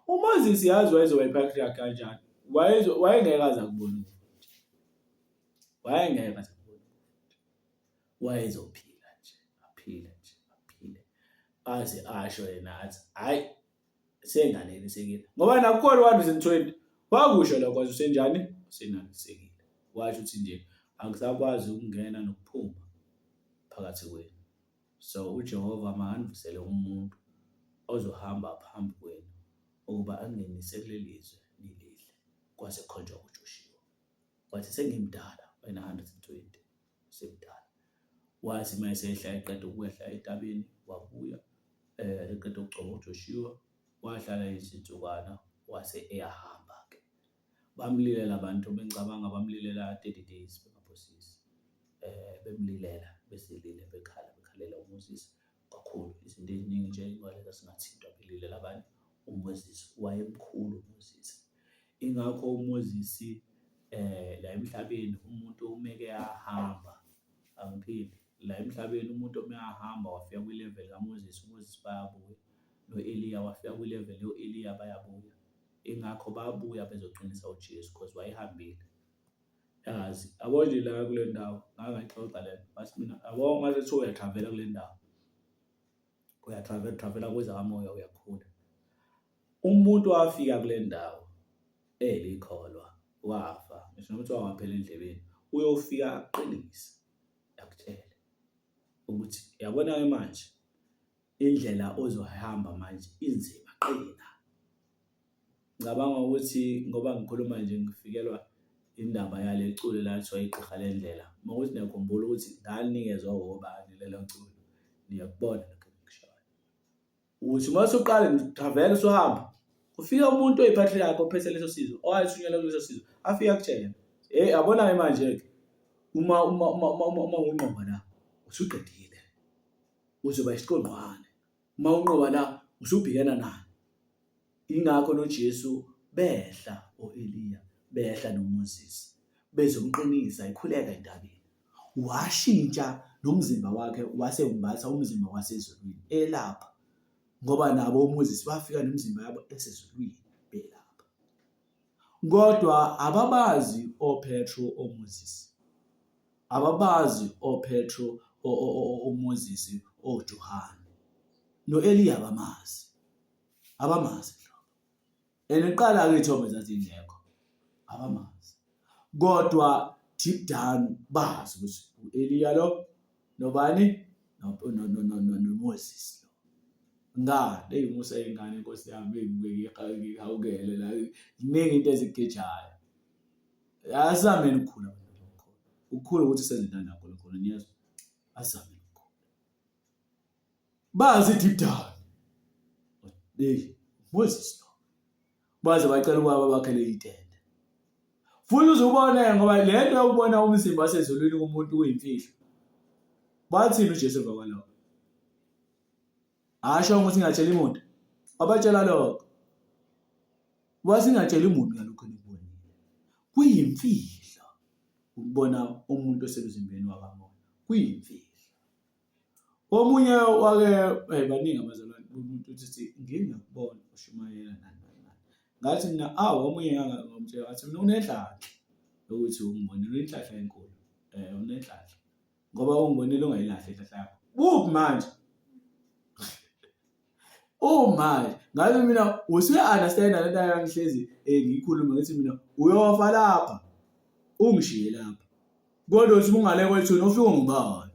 Speaker 2: uMoses yazi wayezoba ipatriarch kanjani. Wayengeke aze akubona. Wayengeke aze akubona. Wayezophila nje, aphile. Aze asho yena athi hayi senganelisekile. Ngoba nakukhona 120 wakusho lokho kwazi usenjani? Usenanisekile. Washo uthi nje akusakwazi ukungena nokuphuma phakathi kwenu. So uJehova makanivusele umuntu ozohamba phambi kwenu ukuba angenise kulelizwe nilihle. Kwase khonjwa uJoshua. Wathi sengimdala wena 120 semdala. Wathi mayesehla eqeda ukwehla etabeni wabuya eqeda ukugcoba uJoshua wahlala izinsukwana wase eyahamba ke. Bamlilela abantu bengicabanga bamlilela 30 days bengaphosisi. Bemlilela besilile bekhalela uMoses kakhulu izinto eziningi nje ingwaleka singathintwa belilela abantu. uMoses wayemkhulu uMoses. Ingakho uMoses la emhlabeni umuntu umeke ahamba angiphili la emhlabeni umuntu omehamba wafika kwilevel kaMoses uMoses bayabuya noEliya wafika kwilevel yoEliya bayabuya. Ingakho babuya bezoqinisa uJesu because wayehambile. Yazi abonje la kule ndawo ngangayixoxa le bathi mina yabo ngaze kuthiwa uyatravela kule ndawo. Uyatravela kweza kamoya uyakhula. Umuntu wafika kule ndawo elikholwa wafa ngisho nokuthi wangaphela endlebeni uyofika aqinise yakutshela ukuthi yabona manje indlela ozohamba manje inzima qina. Ngicabanga ukuthi ngoba ngikhuluma nje ngifikelwa indaba yale culo lathiwa igqirha lendlela. Mawuthi niyakhumbula ukuthi nganikezwa obani lelo culo niyakubona lokho ngishoyo. Uthi mase uqale ngitravela sohamba ufika umuntu oyipatriarch ophethe leso sizwe owayithunyelwa kuleso sizwe afika akutshela yabona manje ke uma unqoba la usuqedile uzoba isiqonqwane. Uma unqoba la usubhekana nani. Ingakho noJesu behla oEliya behla noMoses bezomqinisa ikhuleka endabeni. Washintsha nomzimba wakhe wasewumbatha umzimba wasezulwini elapha ngoba nabo uMoses bafika nemizimba yabo esezulwini belapha. Kodwa ababazi oPetro oMoses. Ababazi oPetro oMoses oJohane noEliya abamazi eniqala ke ithombe zathi ingekho abamazi. Kodwa deep down bazi ukuthi uEliya lo nobani noMoses lo. Ngale imusa yengane inkosi yami ngihawukele la iningi into ezigejayo. Asizame ukukhula ukukhula ukuthi senzintanda kakhulu niyezwa. Asizame ukukhula. Bazi deep down. Moses lo. Baze bacela ubaba bakhele itende. Futhi uzubona ngoba lento yokubona umzimba wasezulwini kumuntu kuyimfihlo. Bathini uJesu vakwalokho? Asho ukuthi ngatshela imuntu. Abatshela lokho. Wasingatshela umuntu ngalokho enibonile. Kuyimfihlo ukubona umuntu osemzimbeni wakamoya. Kuyimfihlo. Omunye wake baningi abazalwane umuntu uthi ngingakubona ushumayela nani. Ngathi mina omunye ngomtshela athi mina unenhlahla ukuthi ungibonile inhlahla enkulu. Unenhlahla. Ngoba ungibonile ungayilahla inhlahla yakho. Kuphi manje? Manje ngathi mina usuya-understand lento yangihlezi ngikhuluma ngathi mina uyofa lapha ungishiye lapha. Kodwa uthi ungale kwethuna ufike ngibani.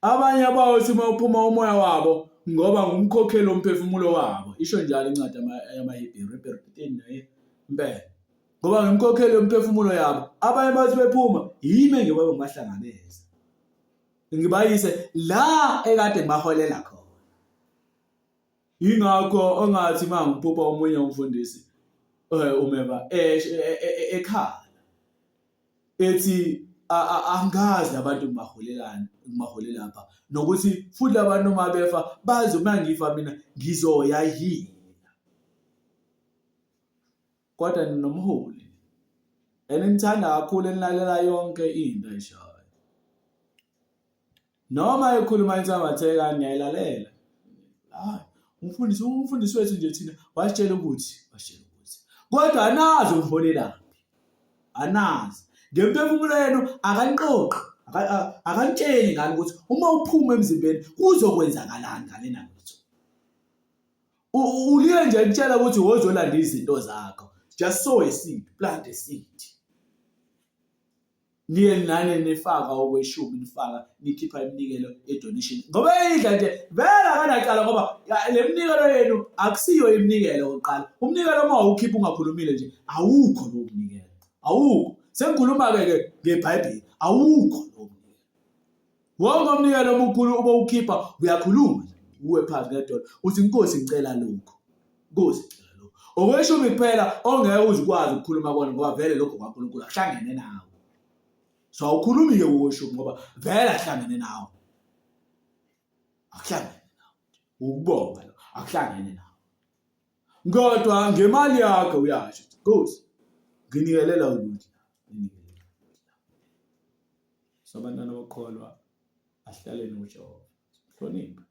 Speaker 2: Abanye abayothi mawuphuma umoya wabo ngoba ngumkhokheli womphefumulo wabo. Isho njalo incwadi yamaHebheru 10 naye impela. ngoba ngimkhokhele umphefumulo yabo. Abanye bathi bephuma yimi engibabe ngibahlanganeza, ngibayise la ekade ngibaholela khona. Yingakho ongathi mangiphupha omunye umfundisi umeba ekhala ethi angazi abantu ngibahole lapha, nokuthi futhi abantu uma befa bazi uma ngifa mina ngizoya yini. Kodwa ninomholi enimthanda kakhulu, enilalela yonke into ayishoyo. Noma ekhuluma insambatheka niyayilalela. Hayi, umfundisi wethu nje thina wasitshela ukuthi. Kodwa anazi umholelaphi. Anazi. Ngempefumulo yenu akaniqoqi, akanitsheli ngani ukuthi uma uphuma emzimbeni kuzokwenzakalani ngale nakwethu. Uliye nje ekutshela ukuthi wozolanda izinto zakho. Just sow a seed, plant a seed. Niye nani nifaka okweshumi, nifaka nikhipha iminikelo edonation. Ngoba idla nje vela kanaqala ngoba le minikelo yenu akusiyo iminikelo oqala. Umnikelo uma ukhipha ungakhulumile nje awukho lo mnikelo. Awukho. Sengikhuluma ke ngeBhayibheli, awukho lo mnikelo. Wonke umnikelo omkhulu uma ukhipha uyakhuluma nje. Uwe phansi ngedolo uthi inkosi ngicela lokho. Inkosi ngicela lokho. Okweshumi kuphela ongeke uzikwazi ukukhuluma kona ngoba vele lokho kwaNkulunkulu akuhlangene nawe. So awukhulumi ke woshumi ngoba vele akuhlangene nawe. Akuhlangene nawe. Ukubonga lo akuhlangene nawe. Kodwa ngemali yakho uyasho ukuthi Nkosi nginikelela ukuthi so abantwana bakholwa ahlale noJehova. Hlonipha.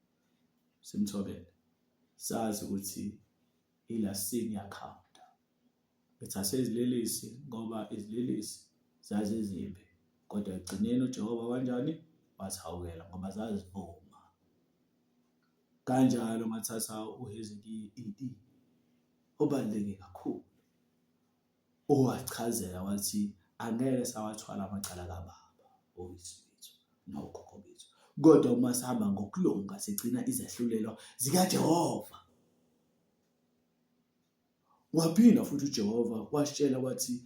Speaker 2: Simthobele. Sazi ukuthi ila senior account. Bethase izilelisi ngoba izilelisi zazi izimbi. Kodwa egcineni uJehova kanjani? Wasihawukela ngoba zazivuma. Kanjalo ngathatha uHezekiya obaluleke kakhulu. Owachazela wathi angeke sawathwala amacala kaBaba oyisibethu nokhokho bethu. Kodwa uma sihamba ngokulunga sigcina izehlulelo zikaJehova. Waphinda futhi uJehova wasitshela wathi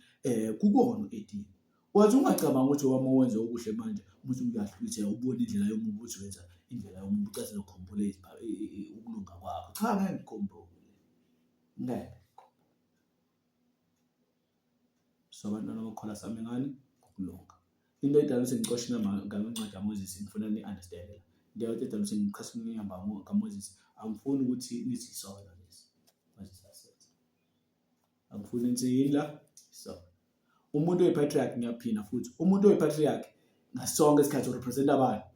Speaker 2: kukona edini. Wathi ungacabanga ukuthi wama wenze okuhle manje ukuthi uyahlutha ubone indlela yomuntu ukuthi wenza indlela yomuntu ucaze ukukhombule ukulunga kwakho. Cha ngeke ngikhombule. Ngeke. So abantwana bakhola sami ngani ukulunga. Into edala ukuthi ngicoshe ngamancwadi kaMoses ngifuna ni-understand. Into edala ukuthi ngichase ngihamba kaMoses angifuni ukuthi nithi isona lesi. Moses asethi. Angifuni nithi yila so. Umuntu oyipatriarch ngiyaphina futhi umuntu oyipatriarch ngasonke isikhathi urepresenta abantu.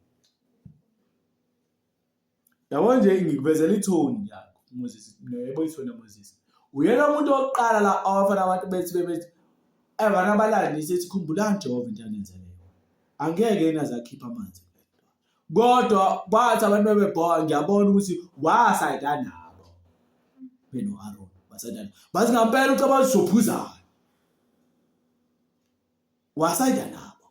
Speaker 2: Yabo nje ngikuvezela ithoni yakho Moses yebo ithoni yaMoses. Uyena umuntu oqala la awafana abantu bethi abana abalandi sithi khumbulani Jehova into yanenzeleyo. Angeke yena azakhipha amanzi. Kodwa bathi abantu bebebhoka ngiyabona ukuthi wasayida nabo. Beno Aaron basayida. Bathi ngempela ucabanga uzophuza. Wasayida nabo.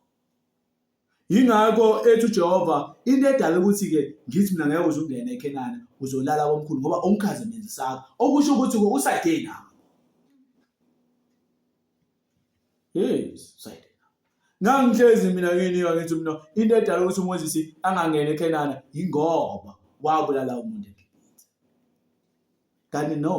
Speaker 2: Yingakho ethi uJehova into edala ukuthi ke ngithi mina ngeke uzungena eKhenani uzolala komkhulu ngoba umkhazi menzi sakho okusho ukuthi usayide nabo. Yes, sayide. Ngangihlezi mina nginiwa ngithi mina into edala ukuthi uMoses angangena eKhenani ingoba wabulala umuntu eGibhithe. Kanti no